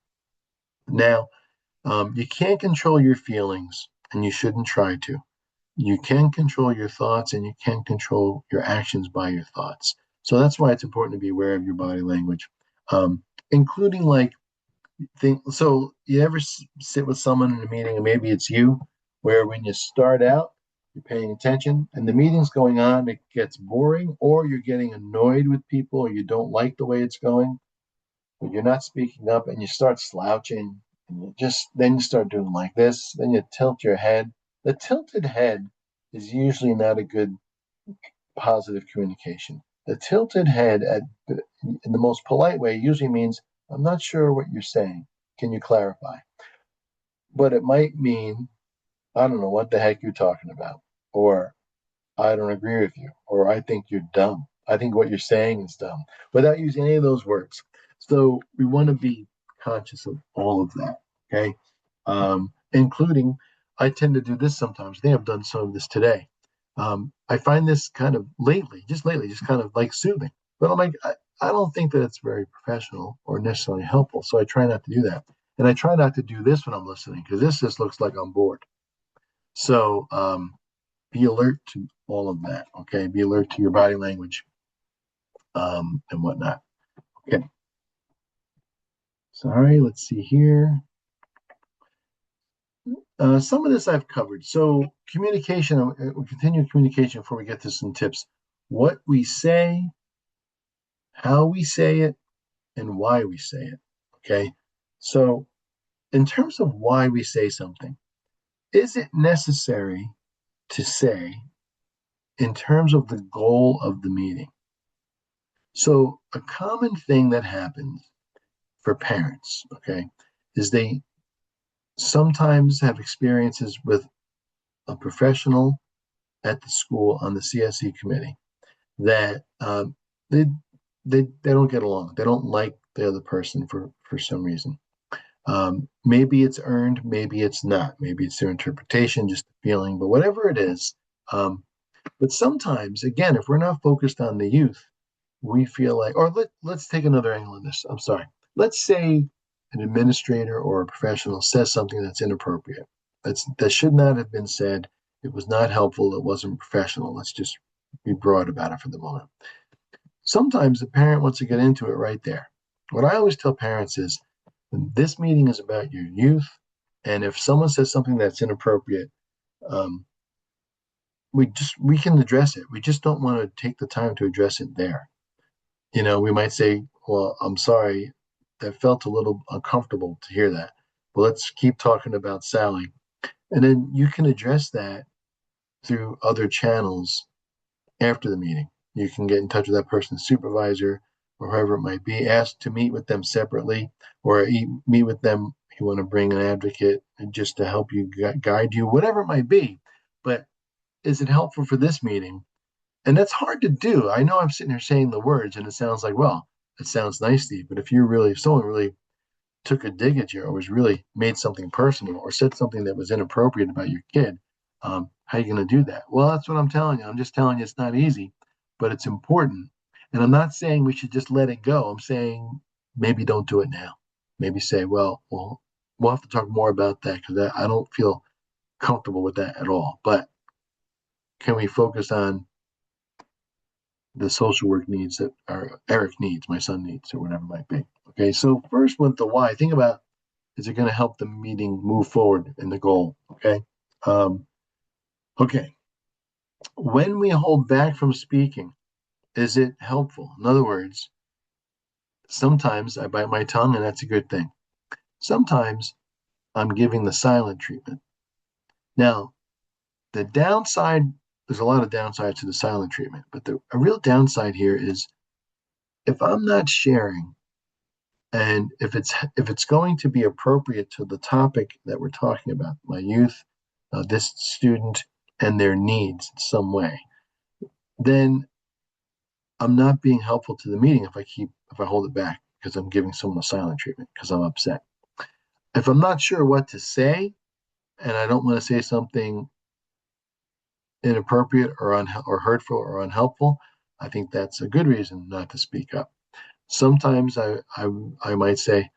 [SPEAKER 1] Now, you can't control your feelings, and you shouldn't try to. You can control your thoughts and you can control your actions by your thoughts. So that's why it's important to be aware of your body language, including like so you ever sit with someone in a meeting and maybe it's you where when you start out, you're paying attention and the meeting's going on, it gets boring or you're getting annoyed with people or you don't like the way it's going, but you're not speaking up and you start slouching and then you start doing like this, then you tilt your head. The tilted head is usually not a good positive communication. The tilted head in the most polite way usually means I'm not sure what you're saying. Can you clarify? But it might mean I don't know what the heck you're talking about, or I don't agree with you, or I think you're dumb. I think what you're saying is dumb, without using any of those words. So we want to be conscious of all of that, okay? Including, I tend to do this sometimes. I think I've done some of this today. I find this kind of just lately, just kind of like soothing. But I'm like, I don't think that it's very professional or necessarily helpful. So I try not to do that. And I try not to do this when I'm listening because this just looks like I'm bored. So be alert to all of that. Okay. Be alert to your body language. and whatnot. Okay. Sorry, let's see here. Some of this I've covered. So communication, we'll continue communication before we get to some tips. What we say, how we say it, and why we say it. Okay. So in terms of why we say something, is it necessary to say in terms of the goal of the meeting? So a common thing that happens for parents, okay, is they sometimes have experiences with a professional at the school on the CSE committee that they, they don't get along. They don't like the other person for some reason. Maybe it's earned, maybe it's not. Maybe it's their interpretation, just a feeling, but whatever it is. But sometimes, again, if we're not focused on the youth, we feel like, or let's take another angle on this. I'm sorry. Let's say an administrator or a professional says something that's inappropriate. That should not have been said. It was not helpful. It wasn't professional. Let's just be broad about it for the moment. Sometimes the parent wants to get into it right there. What I always tell parents is this meeting is about your youth. And if someone says something that's inappropriate, um, we can address it. We just don't want to take the time to address it there. We might say, well, I'm sorry, that felt a little uncomfortable to hear that. But let's keep talking about Sally. And then you can address that through other channels after the meeting. You can get in touch with that person's supervisor or whoever it might be, ask to meet with them separately or meet with them if you want to bring an advocate just to help you guide you, whatever it might be. But is it helpful for this meeting? And that's hard to do. I know I'm sitting here saying the words and it sounds like, well, it sounds nice, Steve, but if someone really took a dig at you or was really made something personal or said something that was inappropriate about your kid, how are you going to do that? Well, that's what I'm telling you. I'm just telling you it's not easy, but it's important. And I'm not saying we should just let it go. I'm saying maybe don't do it now. Maybe say, well, we'll have to talk more about that because I don't feel comfortable with that at all. But can we focus on the social work needs that Eric needs, my son needs, or whatever it might be? Okay, so first with the why, think about, is it going to help the meeting move forward in the goal? Okay. Um, okay. When we hold back from speaking, is it helpful? In other words, sometimes I bite my tongue and that's a good thing. Sometimes I'm giving the silent treatment. Now, the downside, there's a lot of downsides to the silent treatment, but a real downside here is if I'm not sharing and if it's going to be appropriate to the topic that we're talking about, my youth, this student, and their needs in some way, then I'm not being helpful to the meeting if I hold it back because I'm giving someone a silent treatment because I'm upset. If I'm not sure what to say and I don't want to say something inappropriate or hurtful or unhelpful, I think that's a good reason not to speak up. Sometimes I might say,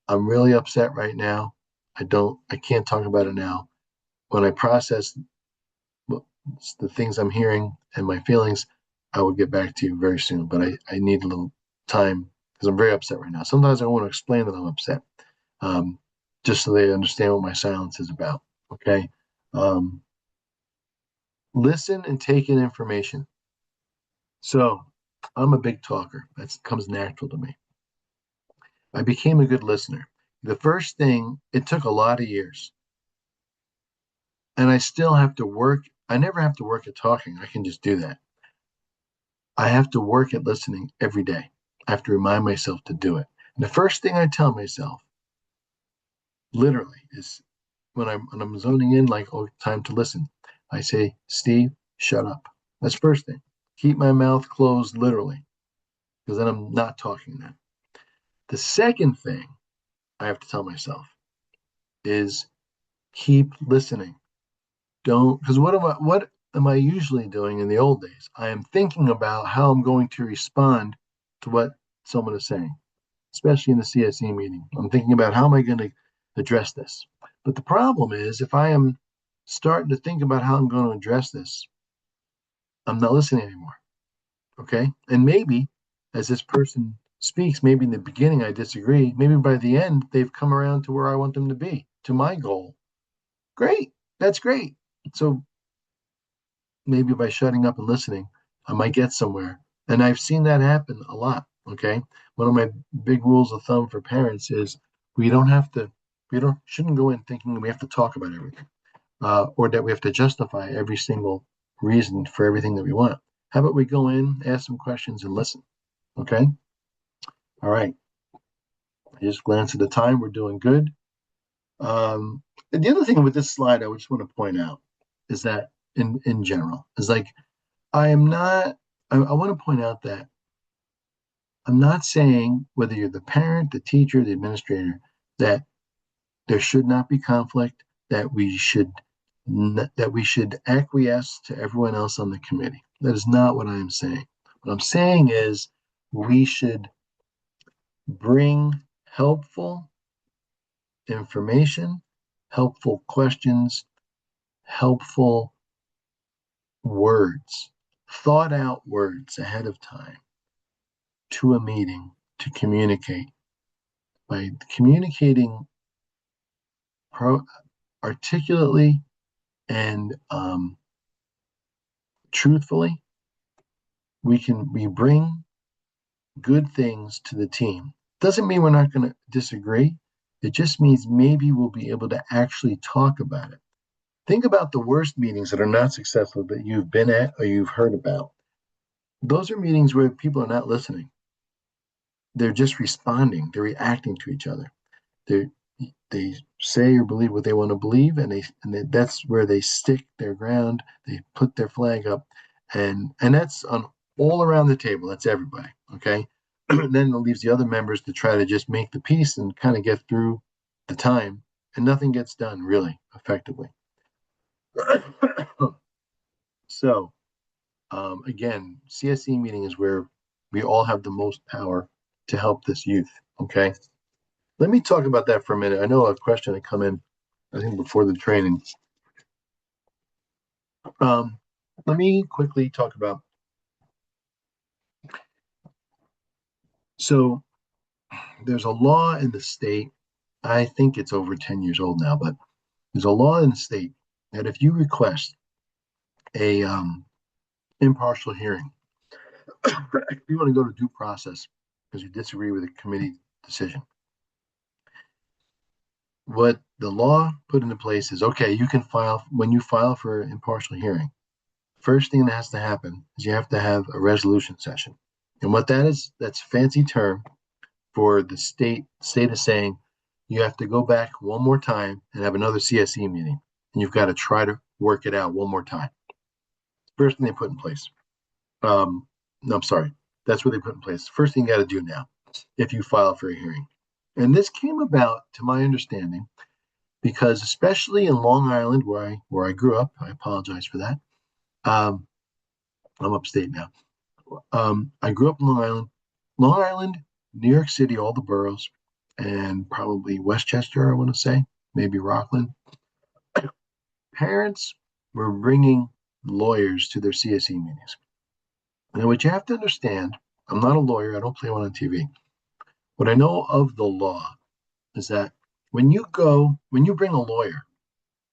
[SPEAKER 1] I'm really upset right now. I can't talk about it now. When I process the things I'm hearing and my feelings, I will get back to you very soon. But I need a little time because I'm very upset right now. Sometimes I want to explain that I'm upset, just so they understand what my silence is about. Okay. Um, Listen and take in information. So I'm a big talker. That comes natural to me. I became a good listener. The first thing, it took a lot of years. And I still have to work. I never have to work at talking. I can just do that. I have to work at listening every day. I have to remind myself to do it. And the first thing I tell myself, literally, is when I'm zoning in, like, oh, time to listen. I say, Steve, shut up. That's the first thing. Keep my mouth closed, literally, because then I'm not talking then. The second thing I have to tell myself is keep listening. Don't, because what am I usually doing in the old days? I am thinking about how I'm going to respond to what someone is saying, especially in the CSE meeting. I'm thinking about how am I going to address this. But the problem is if I am starting to think about how I'm going to address this, I'm not listening anymore. Okay. And maybe as this person speaks, maybe in the beginning I disagree, maybe by the end they've come around to where I want them to be, to my goal. Great. That's great. So maybe by shutting up and listening, I might get somewhere. And I've seen that happen a lot. Okay. One of my big rules of thumb for parents is we don't have to, we don't shouldn't go in thinking we have to talk about everything, or that we have to justify every single reason for everything that we want. How about we go in, ask some questions, and listen? Okay. All right. I just glance at the time. We're doing good. And the other thing with this slide, I just want to point out is that in general, is like I am not. I want to point out that I'm not saying whether you're the parent, the teacher, the administrator, that there should not be conflict, that we should acquiesce to everyone else on the committee. That is not what I am saying. What I'm saying is we should bring helpful information, helpful questions, helpful words, thought out words ahead of time to a meeting to communicate. By communicating articulately and truthfully, we bring good things to the team. Doesn't mean we're not going to disagree. It just means maybe we'll be able to actually talk about it. Think about the worst meetings that are not successful that you've been at or you've heard about. Those are meetings where people are not listening. They're just responding. They're reacting to each other. They say or believe what they want to believe, that's where they stick their ground. They put their flag up, and that's on all around the table. That's everybody. Okay. Then it leaves the other members to try to just make the peace and kind of get through the time, and nothing gets done really effectively. So again, CSE meeting is where we all have the most power to help this youth. Okay. Let me talk about that for a minute. I know a question had come in, I think, before the training. Let me quickly talk about. So there's a law in the state. I think it's over 10 years old now, but there's a law in the state that if you request a impartial hearing, if you want to go to due process because you disagree with a committee decision, what the law put into place is okay, you can file when you file for an impartial hearing. First thing that has to happen is you have to have a resolution session. And what that is, that's a fancy term for the state is saying you have to go back one more time and have another CSE meeting. And you've got to try to work it out one more time. First thing they put in place. No, I'm sorry. That's what they put in place. First thing you got to do now if you file for a hearing. And this came about, to my understanding, because especially in Long Island, where I grew up, I apologize for that. I'm upstate now. I grew up in Long Island, New York City, all the boroughs, and probably Westchester, I want to say, maybe Rockland. Parents were bringing lawyers to their CSE meetings. Now, what you have to understand, I'm not a lawyer, I don't play one on TV. What I know of the law is that when you bring a lawyer,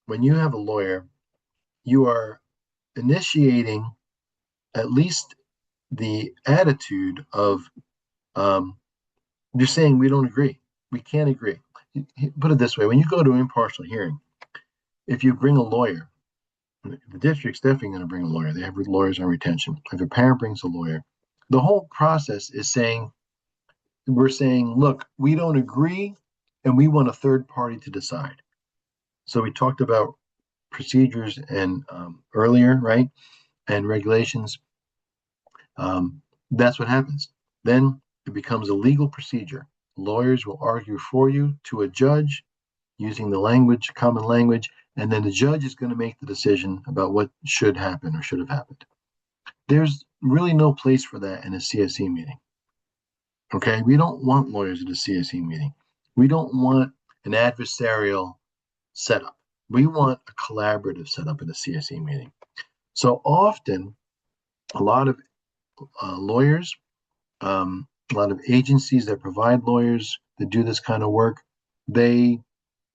[SPEAKER 1] when you have a lawyer, you are initiating at least the attitude of you're saying we don't agree. We can't agree. Put it this way: when you go to an impartial hearing, if you bring a lawyer, the district's definitely going to bring a lawyer. They have lawyers on retention. If a parent brings a lawyer, the whole process is saying, we're saying, look, we don't agree, and we want a third party to decide. So we talked about procedures and earlier, right, and regulations. That's what happens. Then it becomes a legal procedure. Lawyers will argue for you to a judge using the language, common language, and then the judge is going to make the decision about what should happen or should have happened. There's really no place for that in a CSE meeting. Okay, we don't want lawyers at a CSE meeting. We don't want an adversarial setup. We want a collaborative setup at a CSE meeting. So often, a lot of lawyers A lot of agencies that provide lawyers that do this kind of work, they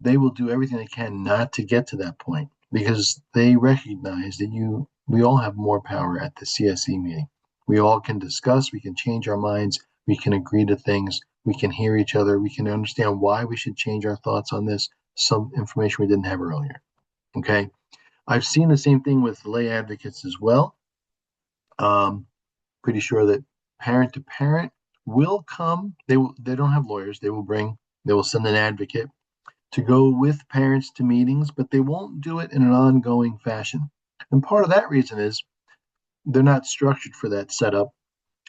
[SPEAKER 1] they will do everything they can not to get to that point because they recognize that we all have more power at the CSE meeting. We all can discuss, we can change our minds, we can agree to things, we can hear each other, we can understand why we should change our thoughts on this, some information we didn't have earlier. Okay. I've seen the same thing with lay advocates as well. Um, Pretty sure that parent to parent will come. They don't have lawyers. They will send an advocate to go with parents to meetings, but they won't do it in an ongoing fashion. And part of that reason is they're not structured for that setup,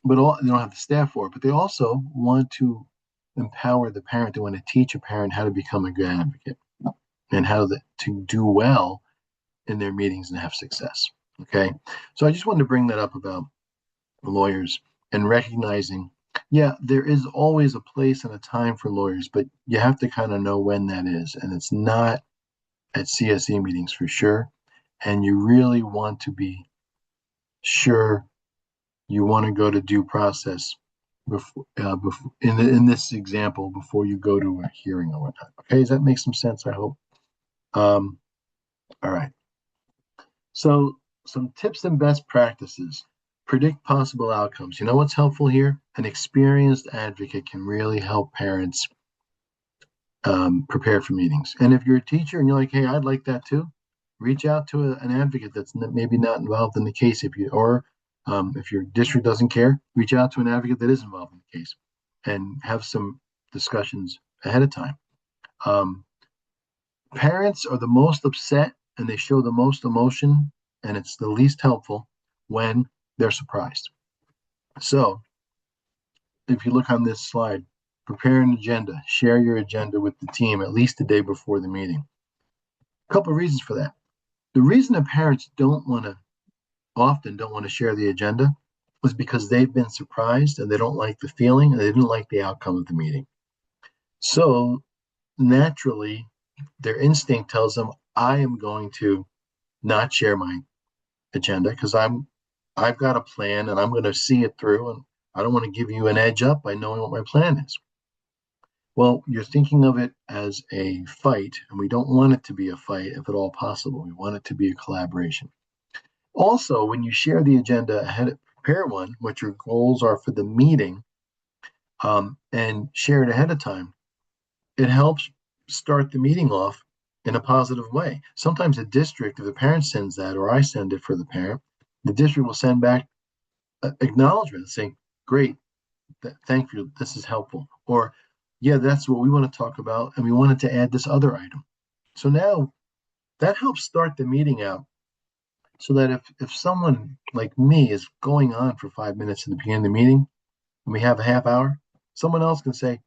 [SPEAKER 1] but they don't have the staff for it. But they also want to empower the parent. They want to teach a parent how to become a good advocate and to do well in their meetings and have success. Okay, so I just wanted to bring that up about lawyers and recognizing, yeah, there is always a place and a time for lawyers, but you have to kind of know when that is. And it's not at CSE meetings for sure. And you really want to be sure you want to go to due process in this example before you go to a hearing or whatnot. Okay, does that make some sense? I hope. Um, all right. So some tips and best practices. Predict possible outcomes. You know what's helpful here? An experienced advocate can really help parents prepare for meetings. And if you're a teacher and you're like, hey, I'd like that too, reach out to an advocate that's maybe not involved in the case. If your district doesn't care, reach out to an advocate that is involved in the case and have some discussions ahead of time. Um, Parents are the most upset and they show the most emotion, and it's the least helpful when they're surprised. So, if you look on this slide, prepare an agenda, share your agenda with the team at least the day before the meeting. A couple of reasons for that. The reason that parents often don't want to share the agenda is because they've been surprised and they don't like the feeling and they didn't like the outcome of the meeting. So, naturally, their instinct tells them, I am going to not share my agenda because I've got a plan and I'm going to see it through, and I don't want to give you an edge up by knowing what my plan is. Well, you're thinking of it as a fight, and we don't want it to be a fight if at all possible. We want it to be a collaboration. Also, when you share the agenda prepare one, what your goals are for the meeting, and share it ahead of time, it helps start the meeting off in a positive way. Sometimes a district, if the parent sends that, or I send it for the parent, the district will send back acknowledgement saying, great, thank you, this is helpful. Or, yeah, that's what we want to talk about, and we wanted to add this other item. So now that helps start the meeting out so that if someone like me is going on for 5 minutes in the beginning of the meeting and we have a half hour, someone else can say,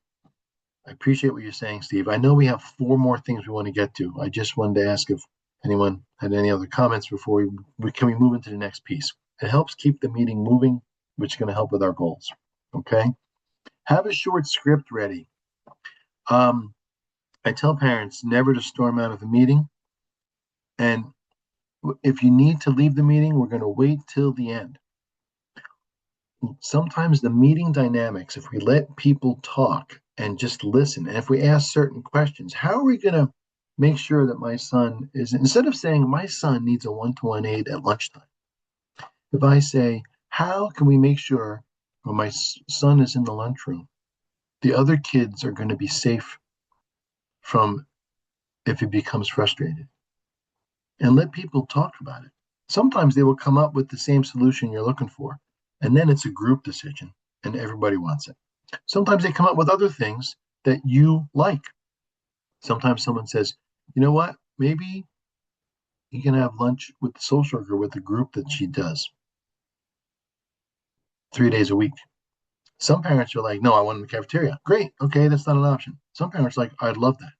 [SPEAKER 1] I appreciate what you're saying, Steve. I know we have 4 more things we want to get to. I just wanted to ask if anyone had any other comments before can we move into the next piece. It helps keep the meeting moving, which is going to help with our goals. Okay. Have a short script ready. I tell parents never to storm out of a meeting. And if you need to leave the meeting, we're going to wait till the end. Sometimes the meeting dynamics, if we let people talk and just listen, and if we ask certain questions, how are we going to make sure that my son is, instead of saying my son needs a one-to-one aid at lunchtime, if I say, how can we make sure when my son is in the lunchroom, the other kids are going to be safe from if he becomes frustrated? And let people talk about it. Sometimes they will come up with the same solution you're looking for, and then it's a group decision and everybody wants it. Sometimes they come up with other things that you like. Sometimes someone says, you know what, maybe you can have lunch with the social worker with the group that she does 3 days a week. Some parents are like, no, I want in the cafeteria. Great. Okay, that's not an option. Some parents are like, I'd love that.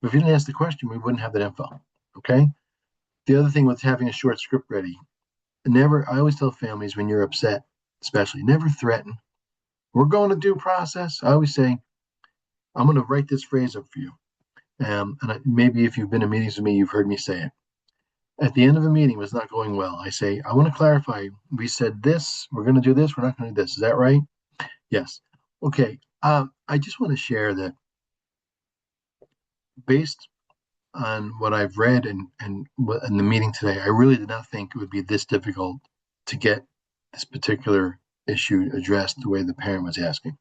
[SPEAKER 1] But if you didn't ask the question, we wouldn't have that info. Okay. The other thing with having a short script ready, I always tell families when you're upset, especially, never threaten. We're going to due process. I always say, I'm going to write this phrase up for you. Maybe if you've been in meetings with me, you've heard me say it. At the end of a meeting was not going well, I say, I want to clarify. We said this, we're going to do this, we're not going to do this. Is that right? Yes. Okay. I just want to share that based on what I've read and in the meeting today, I really did not think it would be this difficult to get this particular issue addressed the way the parent was asking.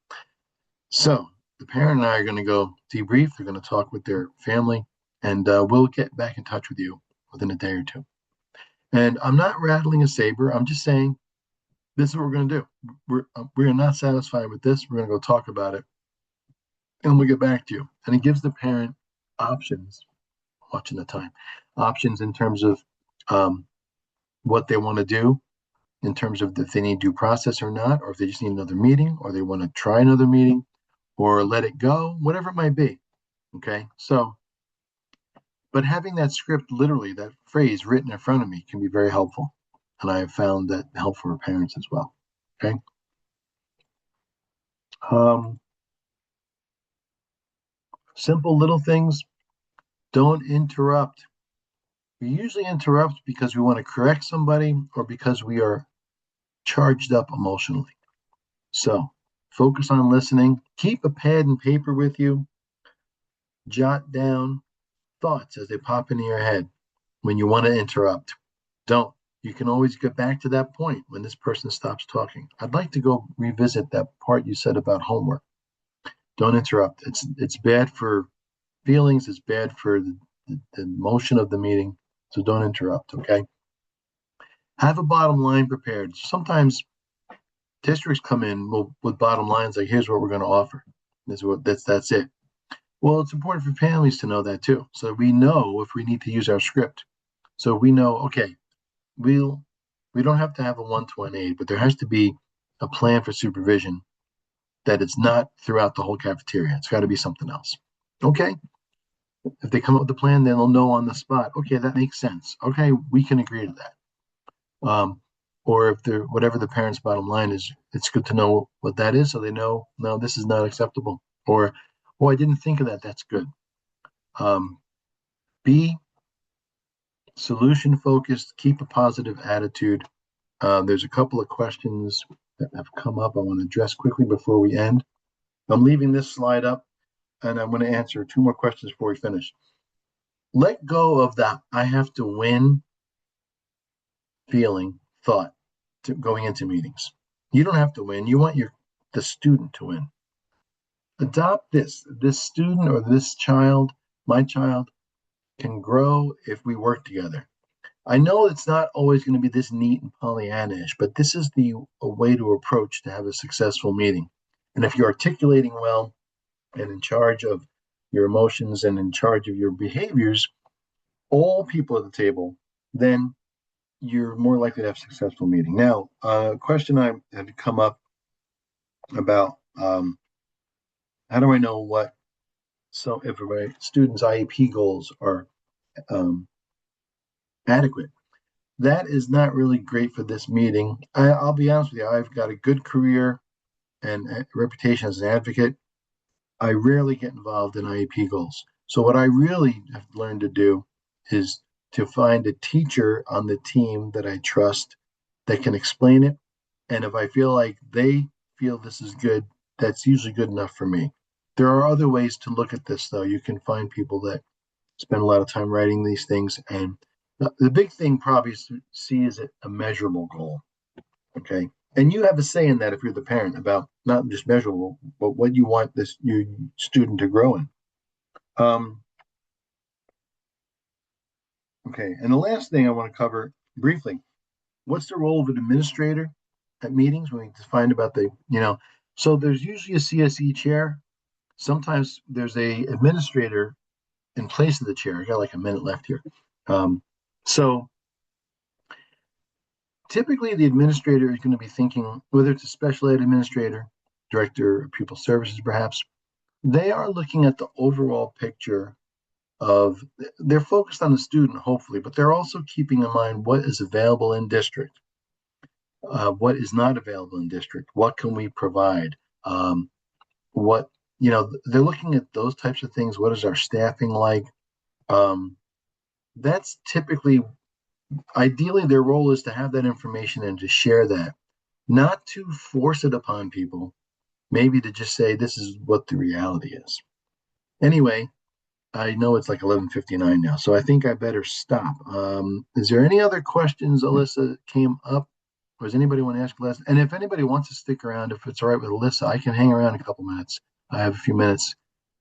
[SPEAKER 1] So the parent and I are going to go debrief. They're going to talk with their family, and we'll get back in touch with you within a day or two. And I'm not rattling a saber. I'm just saying this is what we're going to do. We're not satisfied with this. We're going to go talk about it, and we'll get back to you. And it gives the parent options. Watching the time, options in terms of what they want to do, in terms of if they need due process or not, or if they just need another meeting, or they want to try another meeting, or let it go, whatever it might be. Okay, so, but having that script, literally that phrase written in front of me, can be very helpful, and I have found that helpful for parents as well. Okay. Simple little things. Don't interrupt. We usually interrupt because we want to correct somebody or because we are charged up emotionally. So focus on listening. Keep a pad and paper with you. Jot down thoughts as they pop into your head when you want to interrupt. Don't. You can always get back to that point when this person stops talking. I'd like to go revisit that part you said about homework. Don't interrupt. It's bad for feelings. It's bad for the motion of the meeting. So don't interrupt. Okay. Have a bottom line prepared. Sometimes districts come in with bottom lines like, here's what we're going to offer. That's it. Well, it's important for families to know that too, so we know if we need to use our script. So we know, okay, we don't have to have a 1-to-1 aid, but there has to be a plan for supervision that it's not throughout the whole cafeteria. It's got to be something else. Okay. If they come up with a plan, then they'll know on the spot. Okay, that makes sense. Okay, we can agree to that. Or if they're whatever the parent's bottom line is, it's good to know what that is so they know, no, this is not acceptable. Or, oh, I didn't think of that. That's good. Be solution focused, keep a positive attitude. There's a couple of questions that have come up I want to address quickly before we end. I'm leaving this slide up and I'm going to answer 2 more questions before we finish. Let go of that I have to win feeling thought to going into meetings. You don't have to win. You want the student to win. Adopt this student or this child, my child, can grow if we work together. I know it's not always going to be this neat and Pollyannish, but this is a way to approach to have a successful meeting. And if you're articulating well and in charge of your emotions and in charge of your behaviors, all people at the table, then you're more likely to have a successful meeting. Now, a question I had come up about how do I know what if my students' IEP goals are adequate? That is not really great for this meeting. I'll be honest with you, I've got a good career and a reputation as an advocate. I rarely get involved in IEP goals. So what I really have learned to do is to find a teacher on the team that I trust that can explain it. And if I feel like they feel this is good, that's usually good enough for me. There are other ways to look at this, though. You can find people that spend a lot of time writing these things. And the big thing probably is to see is it a measurable goal. Okay. And you have a say in that if you're the parent about not just measurable, but what you want your student to grow in. Okay. And the last thing I want to cover briefly, what's the role of an administrator at meetings when we find about so there's usually a CSE chair. Sometimes there's a administrator in place of the chair. I got like a minute left here. So typically the administrator is going to be thinking, whether it's a special ed administrator, director of pupil services, perhaps, they are looking at the overall picture they're focused on the student, hopefully, but they're also keeping in mind what is available in district, what is not available in district, what can we provide, they're looking at those types of things. What is our staffing like? That's typically Ideally, their role is to have that information and to share that, not to force it upon people, maybe to just say, this is what the reality is. Anyway, I know it's like 11:59 now, so I think I better stop. Is there any other questions, Alyssa, came up? Or does anybody want to ask Les? And if anybody wants to stick around, if it's all right with Alyssa, I can hang around a couple minutes. I have a few minutes.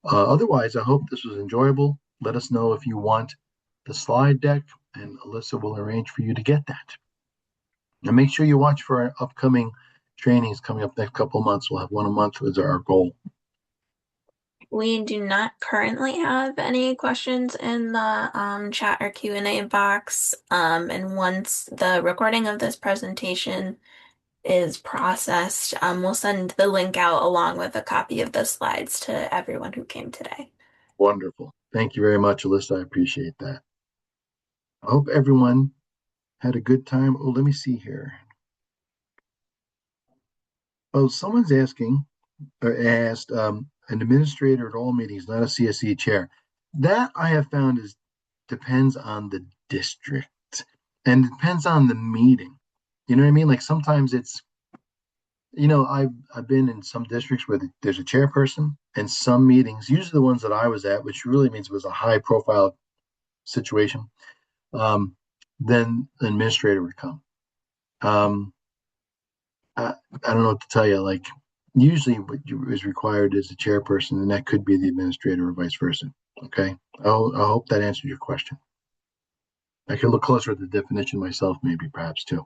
[SPEAKER 1] Otherwise, I hope this was enjoyable. Let us know if you want the slide deck, and Alyssa will arrange for you to get that. And make sure you watch for our upcoming trainings coming up next couple of months. We'll have one a month as our goal.
[SPEAKER 2] We do not currently have any questions in the chat or Q&A box. And once the recording of this presentation is processed, we'll send the link out along with a copy of the slides to everyone who came today.
[SPEAKER 1] Wonderful. Thank you very much, Alyssa. I appreciate that. I hope everyone had a good time. Oh, let me see here. Oh, someone's asking or asked an administrator at all meetings, not a CSE chair. That I have found is depends on the district and depends on the meeting. You know what I mean? Like sometimes it's, I've been in some districts where there's a chairperson, and some meetings, usually the ones that I was at, which really means it was a high profile situation, um, then the administrator would come. Um, I, I don't know what to tell you. Like usually what is required is the chairperson, and that could be the administrator or vice versa. Okay. I hope that answered your question. I could look closer at the definition myself, maybe perhaps too.